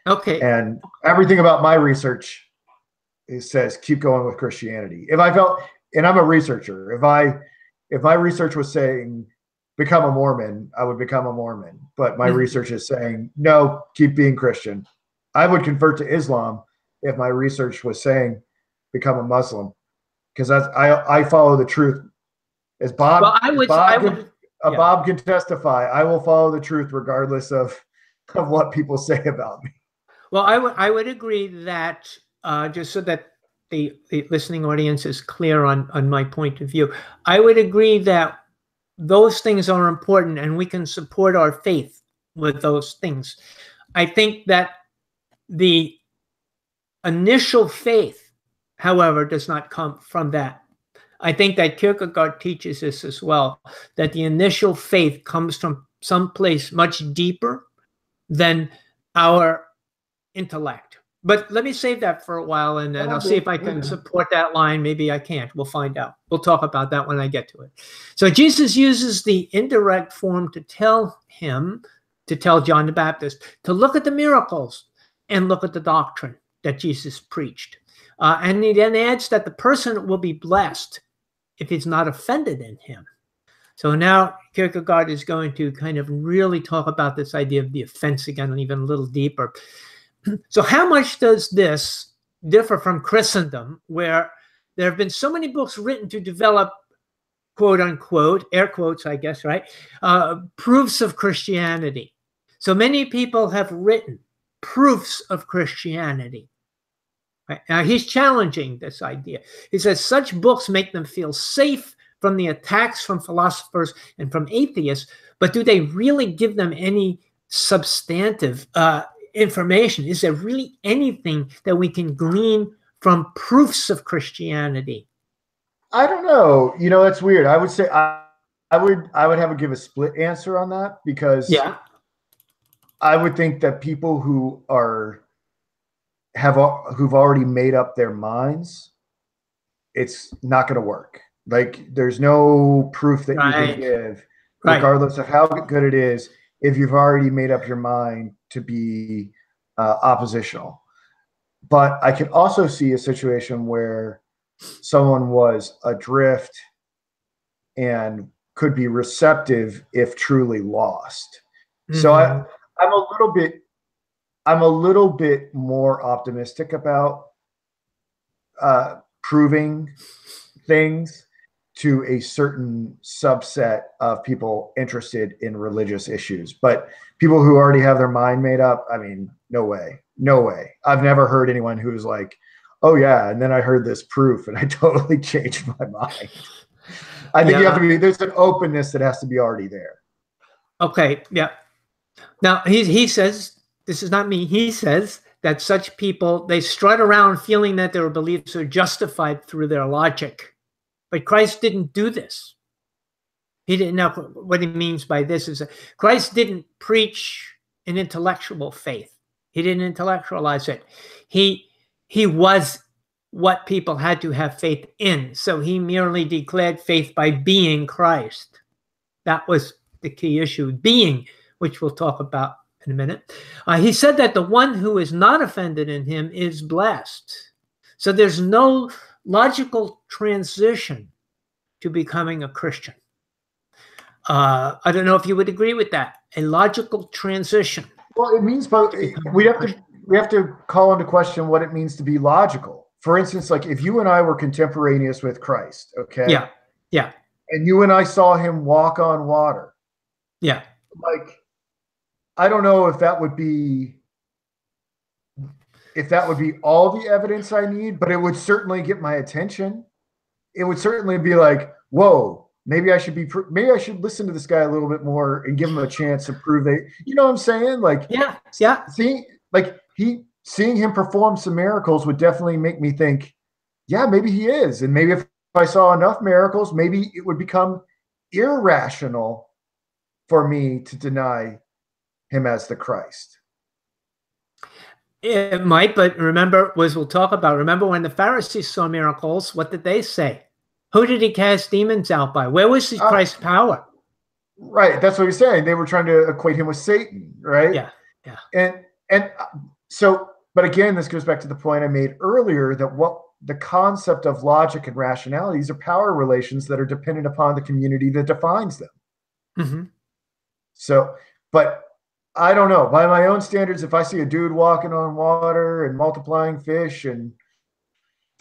Okay. And everything about my research says keep going with Christianity. If I felt, and I'm a researcher, if my research was saying become a Mormon, I would become a Mormon. But my research is saying, no, keep being Christian. I would convert to Islam if my research was saying, become a Muslim, because I follow the truth. As Bob, Well, yeah. Bob can testify, I will follow the truth regardless of what people say about me. Well, I would agree that just so that the listening audience is clear on my point of view, I would agree that those things are important and we can support our faith with those things. I think that the initial faith, however, does not come from that. I think that Kierkegaard teaches this as well, that the initial faith comes from someplace much deeper than our intellect. But let me save that for a while, and I'll see if I can support that line. Maybe I can't. We'll find out. We'll talk about that when I get to it. So Jesus uses the indirect form to tell John the Baptist to look at the miracles and look at the doctrine that Jesus preached. And he then adds that the person will be blessed if he's not offended in him. So now Kierkegaard is going to kind of really talk about this idea of the offense again, and even a little deeper. So how much does this differ from Christendom, where there have been so many books written to develop, quote unquote, air quotes, I guess, right, proofs of Christianity? So many people have written proofs of Christianity. Right? Now he's challenging this idea. He says such books make them feel safe from the attacks from philosophers and from atheists, but do they really give them any substantive information? Is there really anything that we can glean from proofs of Christianity? I don't know. That's weird. I would say I would have to give a split answer on that, because I would think that people who've already made up their minds, it's not going to work. Like, there's no proof that you can give, regardless of how good it is, if you've already made up your mind to be oppositional. But I could also see a situation where someone was adrift and could be receptive if truly lost. Mm-hmm. So I'm a little bit more optimistic about proving things to a certain subset of people interested in religious issues. But people who already have their mind made up, I mean, no way. I've never heard anyone who's like, oh yeah, and then I heard this proof and I totally changed my mind. I think there's an openness that has to be already there. Okay, yeah. Now he says, this is not me, he says that such people, they strut around feeling that their beliefs are justified through their logic. But Christ didn't do this. He didn't know what he means by this is that Christ didn't preach an intellectual faith. He didn't intellectualize it. He was what people had to have faith in. So he merely declared faith by being Christ. That was the key issue, being, which we'll talk about in a minute. He said that the one who is not offended in him is blessed. So there's no logical transition to becoming a Christian. I don't know if you would agree with that. A logical transition. Well, it means we have to call into question what it means to be logical. For instance, like if you and I were contemporaneous with Christ, okay? Yeah. And you and I saw him walk on water. Yeah. Like, I don't know if that would be all the evidence I need, but it would certainly get my attention. It would certainly be like, whoa, maybe I should listen to this guy a little bit more and give him a chance to prove that. You know what I'm saying? Like, yeah. Seeing him perform some miracles would definitely make me think, yeah, maybe he is. And maybe if I saw enough miracles, maybe it would become irrational for me to deny him as the Christ. It might, but remember, as we'll talk about, remember when the Pharisees saw miracles, what did they say? Who did he cast demons out by? Where was Christ's power? Right, that's what he's saying. They were trying to equate him with Satan, right? Yeah. And so, but again, this goes back to the point I made earlier, that what the concept of logic and rationality, these are power relations that are dependent upon the community that defines them. Mm-hmm. So, but I don't know. By my own standards, if I see a dude walking on water and multiplying fish and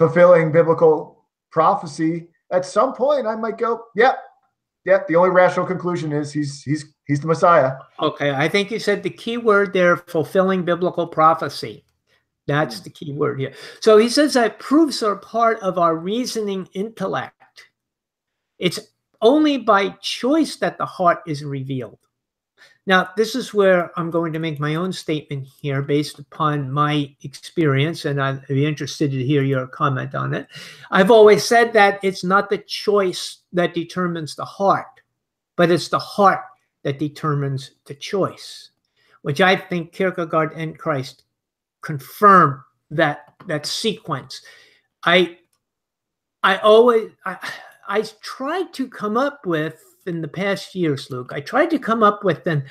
fulfilling biblical prophecy, at some point I might go, yep. The only rational conclusion is he's the Messiah. Okay, I think you said the key word there, fulfilling biblical prophecy. That's the key word here. So he says that proofs are part of our reasoning intellect. It's only by choice that the heart is revealed. Now, this is where I'm going to make my own statement here based upon my experience, and I'd be interested to hear your comment on it. I've always said that it's not the choice that determines the heart, but it's the heart that determines the choice, which I think Kierkegaard and Christ confirm that sequence. I tried to come up with, in the past years, Luke, I tried to come up with an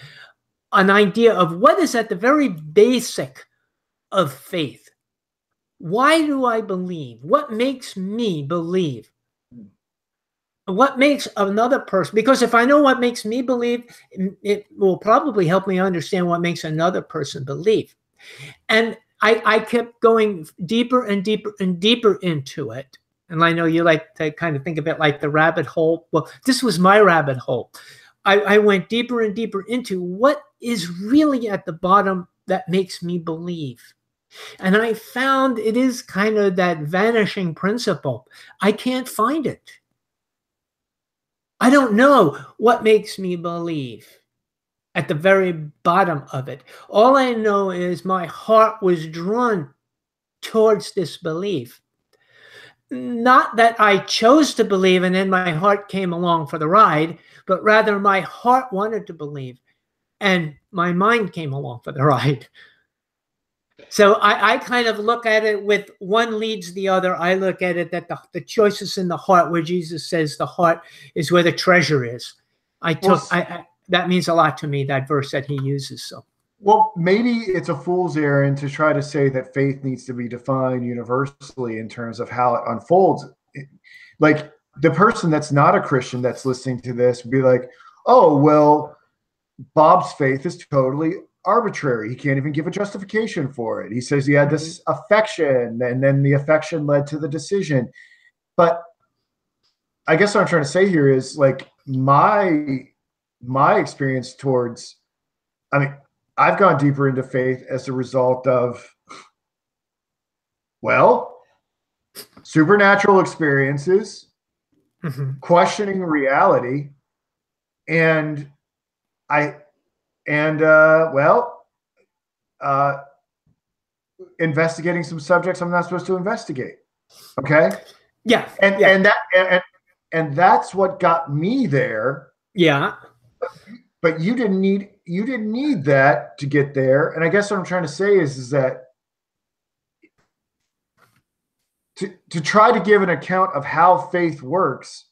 idea of what is at the very basic of faith. Why do I believe? What makes me believe? What makes another person? Because if I know what makes me believe, it will probably help me understand what makes another person believe. And I kept going deeper and deeper and deeper into it. And I know you like to kind of think of it like the rabbit hole. Well, this was my rabbit hole. I went deeper and deeper into what is really at the bottom that makes me believe. And I found it is kind of that vanishing principle. I can't find it. I don't know what makes me believe at the very bottom of it. All I know is my heart was drawn towards this belief. Not that I chose to believe and then my heart came along for the ride, but rather my heart wanted to believe and my mind came along for the ride. So I kind of look at it with one leads the other. I look at it that the choice is in the heart, where Jesus says the heart is where the treasure is. That means a lot to me, that verse that he uses. So, well, maybe it's a fool's errand to try to say that faith needs to be defined universally in terms of how it unfolds. Like the person that's not a Christian that's listening to this would be like, oh, well, Bob's faith is totally arbitrary. He can't even give a justification for it. He says he had this affection, and then the affection led to the decision. But I guess what I'm trying to say here is like my experience towards, I mean, I've gone deeper into faith as a result of, well, supernatural experiences, questioning reality, and investigating some subjects I'm not supposed to investigate. Okay. Yeah. And that's what got me there. Yeah. But you didn't need that to get there. And I guess what I'm trying to say is that to try to give an account of how faith works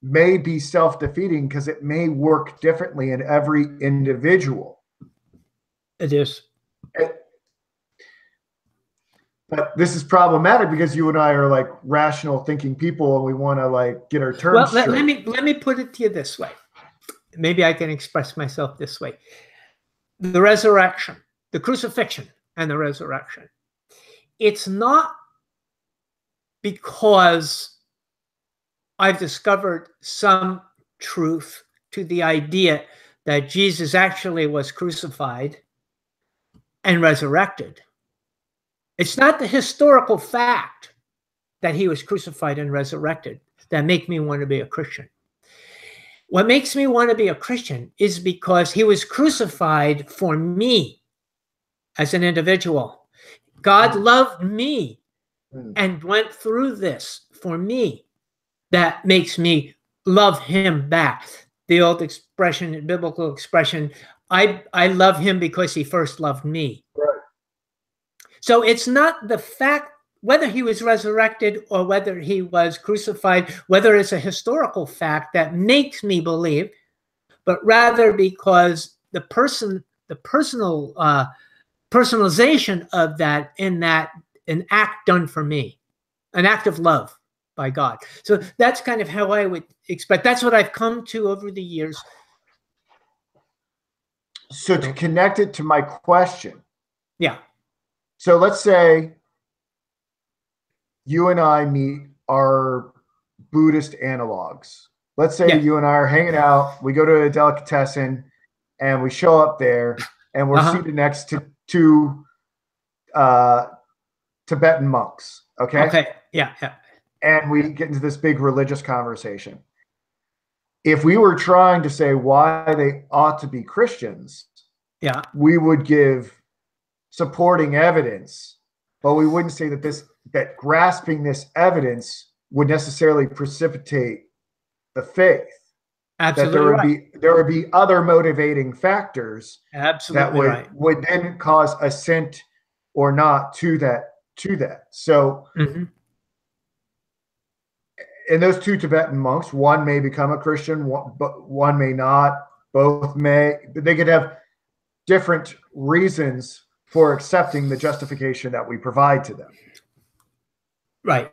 may be self-defeating because it may work differently in every individual. It is. But this is problematic because you and I are like rational thinking people and we want to like get our terms straight. Let me put it to you this way. Maybe I can express myself this way. The resurrection, the crucifixion and the resurrection. It's not because I've discovered some truth to the idea that Jesus actually was crucified and resurrected. It's not the historical fact that he was crucified and resurrected that make me want to be a Christian. What makes me want to be a Christian is because he was crucified for me as an individual. God loved me and went through this for me. That makes me love him back. The old expression, biblical expression, I love him because he first loved me. Right. So it's not the fact whether he was resurrected or whether he was crucified, whether it's a historical fact that makes me believe, but rather because the personalization of that in that an act done for me, an act of love by God. So that's kind of how I would expect. That's what I've come to over the years. So to connect it to my question. Yeah. So let's say you and I meet our Buddhist analogs. Let's say Yes. you and I are hanging out, we go to a delicatessen, and we show up there, and we're seated next to two Tibetan monks. Okay. Okay. Yeah. Yeah. And we get into this big religious conversation. If we were trying to say why they ought to be Christians, Yeah. we would give supporting evidence, but we wouldn't say that grasping this evidence would necessarily precipitate the faith. Absolutely. That there would be other motivating factors Absolutely that would then cause assent or not to that. So in those two Tibetan monks, one may become a Christian, but one may not. Both may. They could have different reasons for accepting the justification that we provide to them. Right.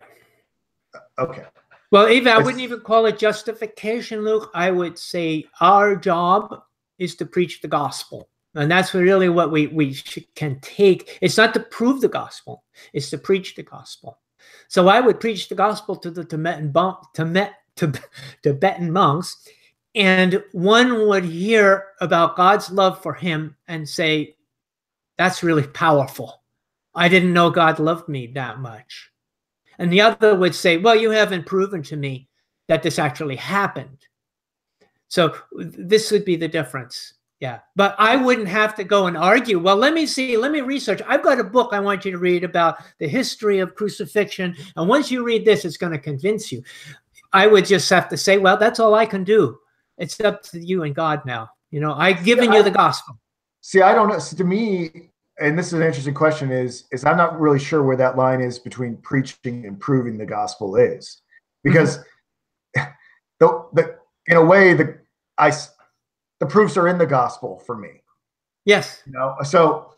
Okay. Well, even I wouldn't even call it justification, Luke. I would say our job is to preach the gospel. And that's really what we can take. It's not to prove the gospel. It's to preach the gospel. So I would preach the gospel to the Tibetan monks, and one would hear about God's love for him and say, that's really powerful. I didn't know God loved me that much. And the other would say, well, you haven't proven to me that this actually happened. So this would be the difference. Yeah. But I wouldn't have to go and argue. Well, let me research. I've got a book I want you to read about the history of crucifixion. And once you read this, it's going to convince you. I would just have to say, well, that's all I can do. It's up to you and God now. I've given you the gospel. See, I don't know. So to me, and this is an interesting question, is I'm not really sure where that line is between preaching and proving the gospel is. Because in a way, the proofs are in the gospel for me. Yes. So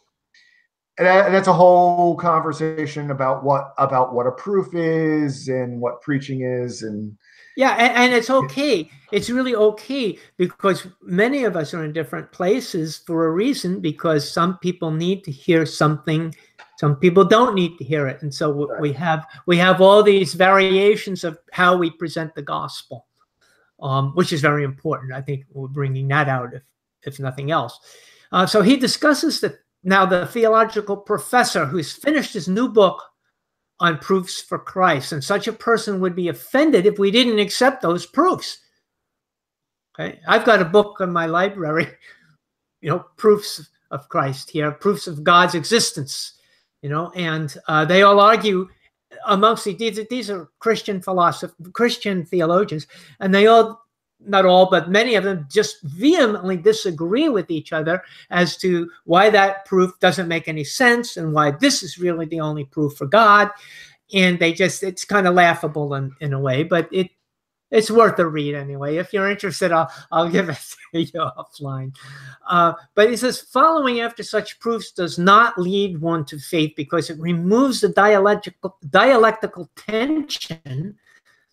and that's a whole conversation about what a proof is and what preaching is. And yeah, and it's okay. It's really okay, because many of us are in different places for a reason, because some people need to hear something, some people don't need to hear it. And so we have all these variations of how we present the gospel, which is very important. I think we're bringing that out, if nothing else. So he discusses now the theological professor who's finished his new book on proofs for Christ, and such a person would be offended if we didn't accept those proofs. Okay, I've got a book in my library, proofs of Christ here, proofs of God's existence, and they all argue amongst these are Christian theologians, and they all, not all, but many of them just vehemently disagree with each other as to why that proof doesn't make any sense and why this is really the only proof for God. And it's kind of laughable in a way, but it's worth a read anyway. If you're interested, I'll give it to you offline. But he says, following after such proofs does not lead one to faith, because it removes the dialectical tension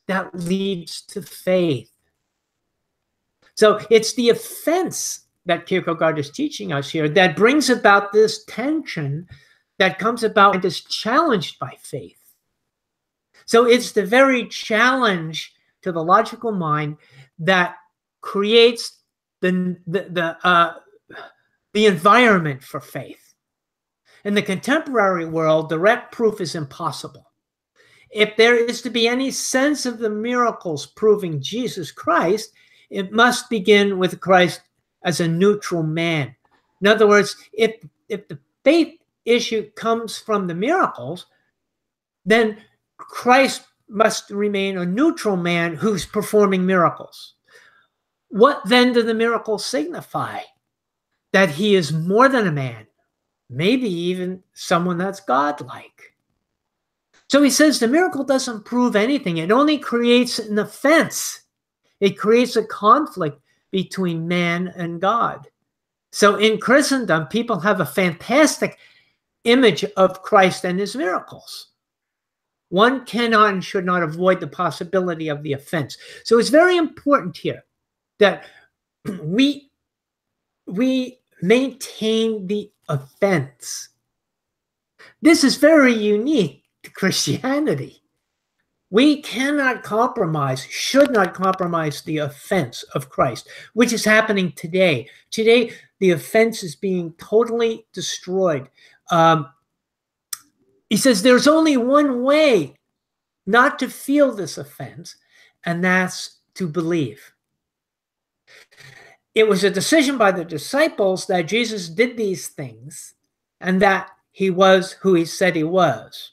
that leads to faith. So it's the offense that Kierkegaard is teaching us here that brings about this tension that comes about and is challenged by faith. So it's the very challenge to the logical mind that creates the environment for faith. In the contemporary world, direct proof is impossible. If there is to be any sense of the miracles proving Jesus Christ, it must begin with Christ as a neutral man. In other words, if the faith issue comes from the miracles, then Christ must remain a neutral man who's performing miracles. What then do the miracles signify? That he is more than a man, maybe even someone that's godlike. So he says the miracle doesn't prove anything. It only creates an offense. It creates a conflict between man and God. So in Christendom, people have a fantastic image of Christ and his miracles. One cannot and should not avoid the possibility of the offense. So it's very important here that we maintain the offense. This is very unique to Christianity. We cannot compromise, should not compromise the offense of Christ, which is happening today. Today, the offense is being totally destroyed. He says there's only one way not to feel this offense, and that's to believe. It was a decision by the disciples that Jesus did these things and that he was who he said he was.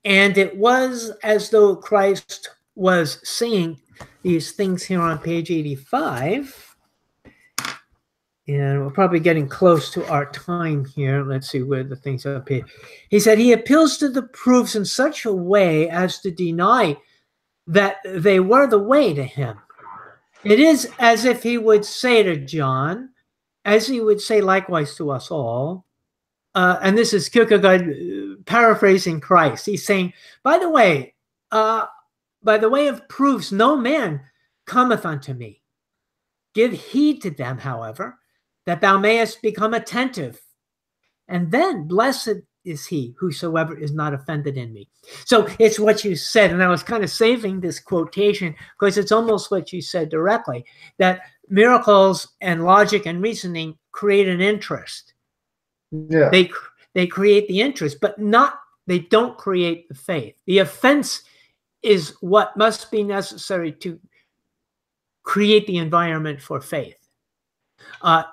And it was as though Christ was saying these things here on page 85. And we're probably getting close to our time here. Let's see where the things are up here. He said he appeals to the proofs in such a way as to deny that they were the way to him. It is as if he would say to John, as he would say likewise to us all, and this is Kierkegaard paraphrasing Christ. He's saying, by the way of proofs, no man cometh unto me. Give heed to them, however, that thou mayest become attentive. And then blessed is he whosoever is not offended in me. So it's what you said, and I was kind of saving this quotation because it's almost what you said directly, that miracles and logic and reasoning create an interest. Yeah. They create the interest, but they don't create the faith. The offense is what must be necessary to create the environment for faith. I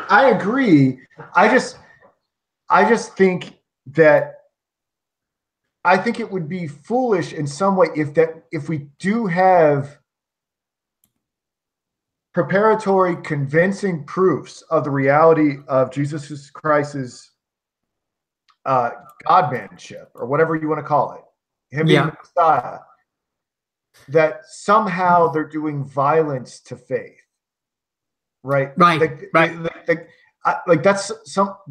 agree. I just think that I think it would be foolish in some way if we do have preparatory, convincing proofs of the reality of Jesus Christ's Godmanship, or whatever you want to call it, him being the Messiah, that somehow they're doing violence to faith. Right. Like that's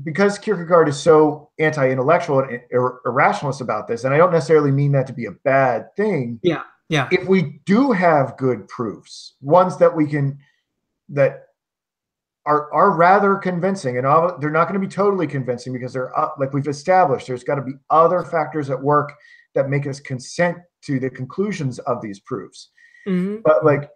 because Kierkegaard is so anti-intellectual and irrationalist about this, and I don't necessarily mean that to be a bad thing. Yeah. If we do have good proofs, ones that are rather convincing, and they're not going to be totally convincing because they're like we've established, there's got to be other factors at work that make us consent to the conclusions of these proofs. Mm-hmm. But like,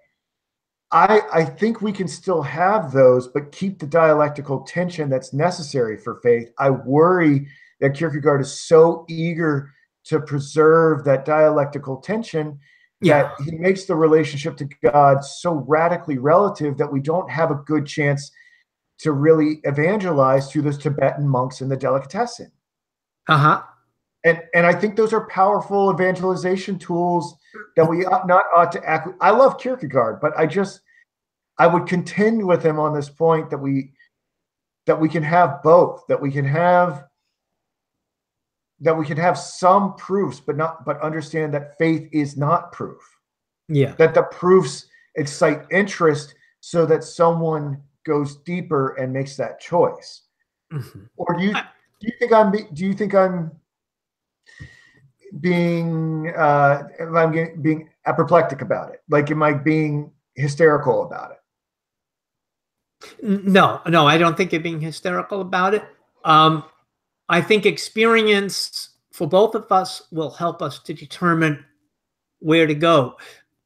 I think we can still have those, but keep the dialectical tension that's necessary for faith. I worry that Kierkegaard is so eager to preserve that dialectical tension that he makes the relationship to God so radically relative that we don't have a good chance to really evangelize to those Tibetan monks in the delicatessen. Uh-huh. And I think those are powerful evangelization tools that we ought to act. I love Kierkegaard, but I would contend with him on this point that we can have both, that we can have some proofs, but understand that faith is not proof. Yeah. That the proofs excite interest so that someone goes deeper and makes that choice. Mm-hmm. Or do you think I'm being apoplectic about it? Like, am I being hysterical about it? No, I don't think you're being hysterical about it. I think experience for both of us will help us to determine where to go.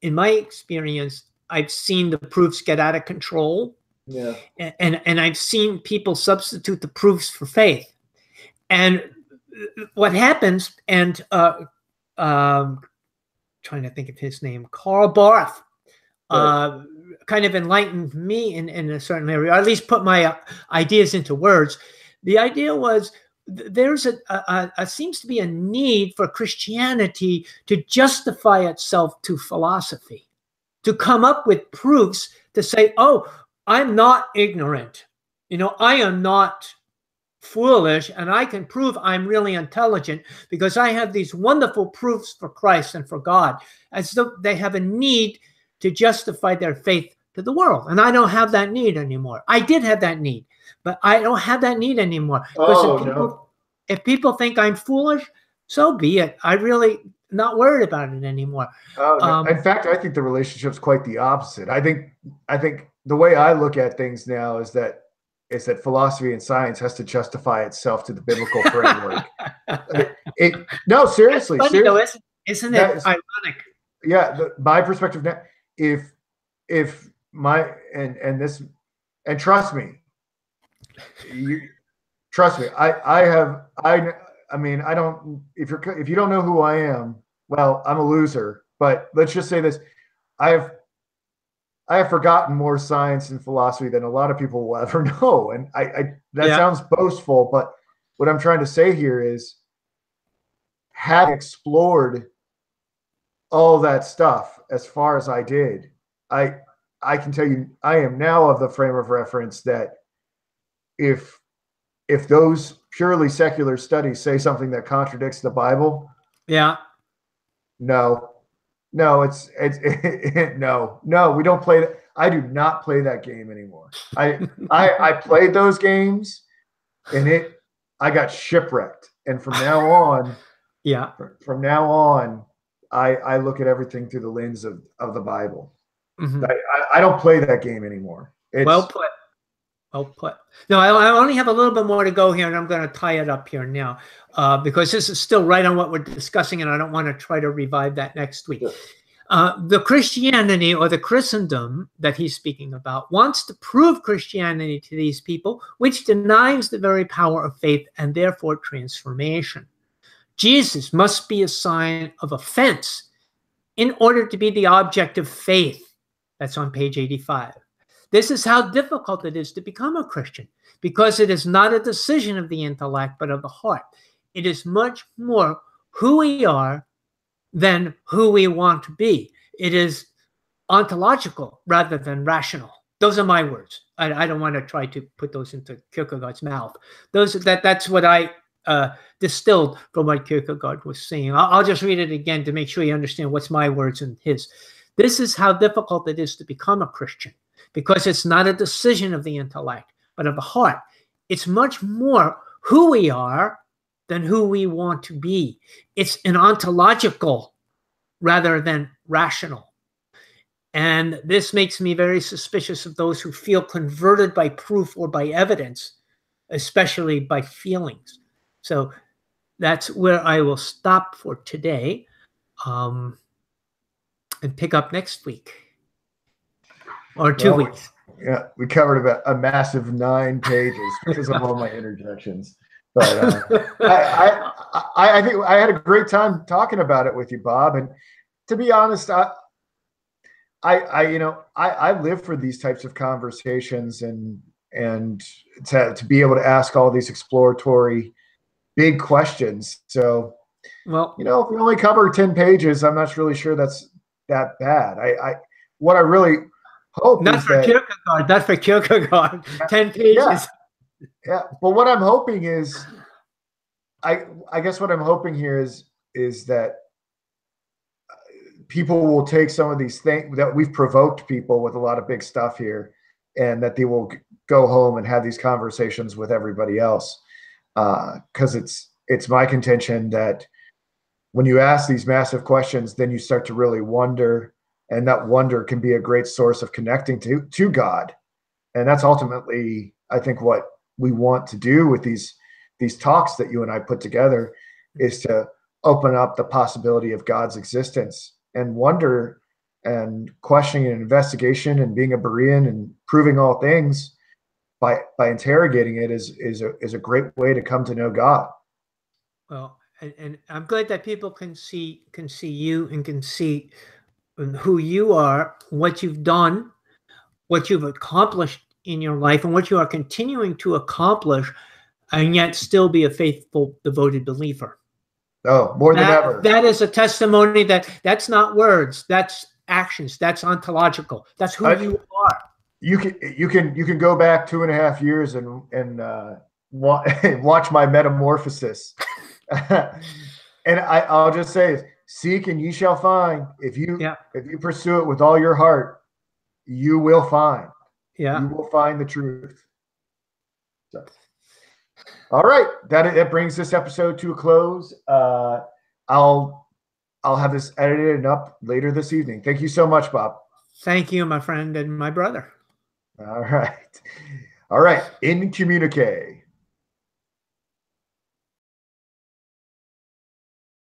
In my experience, I've seen the proofs get out of control. Yeah. And I've seen people substitute the proofs for faith. And what happens, and trying to think of his name, Karl Barth, kind of enlightened me in a certain area, or at least put my ideas into words. The idea was there's seems to be a need for Christianity to justify itself to philosophy, to come up with proofs to say, oh, I'm not ignorant. I am not foolish, and I can prove I'm really intelligent because I have these wonderful proofs for Christ and for God, as though they have a need to justify their faith to the world. And I don't have that need anymore. I did have that need, but I don't have that need anymore. Because if people think I'm foolish, so be it. I really not worried about it anymore. In fact, I think the relationship's quite the opposite. I think the way I look at things now is that philosophy and science has to justify itself to the biblical framework. No, seriously, Funny though, isn't it ironic? Yeah, my perspective now, if my and this, and trust me, I mean, I don't, if you don't know who I am, well, I'm a loser, but let's just say this. I have forgotten more science and philosophy than a lot of people will ever know. And that sounds boastful, but what I'm trying to say here is, having explored all that stuff as far as I did, I can tell you, I am now of the frame of reference that if those purely secular studies say something that contradicts the Bible, no, no, we don't play that. I do not play that game anymore. I played those games, and I got shipwrecked. And from now on, I look at everything through the lens of the Bible. I don't play that game anymore. Well put. Well put. No, I only have a little bit more to go here, and I'm going to tie it up here now because this is still right on what we're discussing, and I don't want to try to revive that next week. Sure. The Christianity, or the Christendom that he's speaking about, wants to prove Christianity to these people, which denies the very power of faith and therefore transformation. Jesus must be a sign of offense in order to be the object of faith. That's on page 85. This is how difficult it is to become a Christian, because it is not a decision of the intellect, but of the heart. It is much more who we are than who we want to be. It is ontological rather than rational. Those are my words. I don't want to try to put those into Kierkegaard's mouth. That's what I distilled from what Kierkegaard was saying. I'll just read it again to make sure you understand what's my words and his. This is how difficult it is to become a Christian, because it's not a decision of the intellect, but of the heart. It's much more who we are than who we want to be. It's an ontological rather than rational. And this makes me very suspicious of those who feel converted by proof or by evidence, especially by feelings. So that's where I will stop for today and pick up next week. Or 2 weeks. Yeah, we covered about a massive 9 pages because of all my interjections. But I think I had a great time talking about it with you, Bob. And to be honest, I live for these types of conversations and to be able to ask all these exploratory big questions. So, well, if we only cover 10 pages, I'm not really sure that's that bad. What I really hope not for Kierkegaard. Not for Kierkegaard. 10 pages. Yeah, but what I'm hoping is, I guess what I'm hoping here is that people will take some of these things that we've provoked people with a lot of big stuff here, and that they will go home and have these conversations with everybody else. Because it's my contention that when you ask these massive questions, then you start to really wonder, and that wonder can be a great source of connecting to God. And that's ultimately, I think, what we want to do with these talks that you and I put together, is to open up the possibility of God's existence, and wonder and questioning and investigation and being a Berean and proving all things by interrogating it is a great way to come to know God. Well, and I'm glad that people can see you and can see who you are, what you've done, what you've accomplished in your life, and what you are continuing to accomplish, and yet still be a faithful, devoted believer. Oh, more than ever. That is a testimony that's not words, that's actions, that's ontological. That's who you are. You can go back 2.5 years and watch my metamorphosis. And I'll just say, seek and ye shall find. If you pursue it with all your heart, you will find. Yeah. You will find the truth. So, all right. That brings this episode to a close. I'll have this edited and up later this evening. Thank you so much, Bob. Thank you, my friend and my brother. All right. In communique.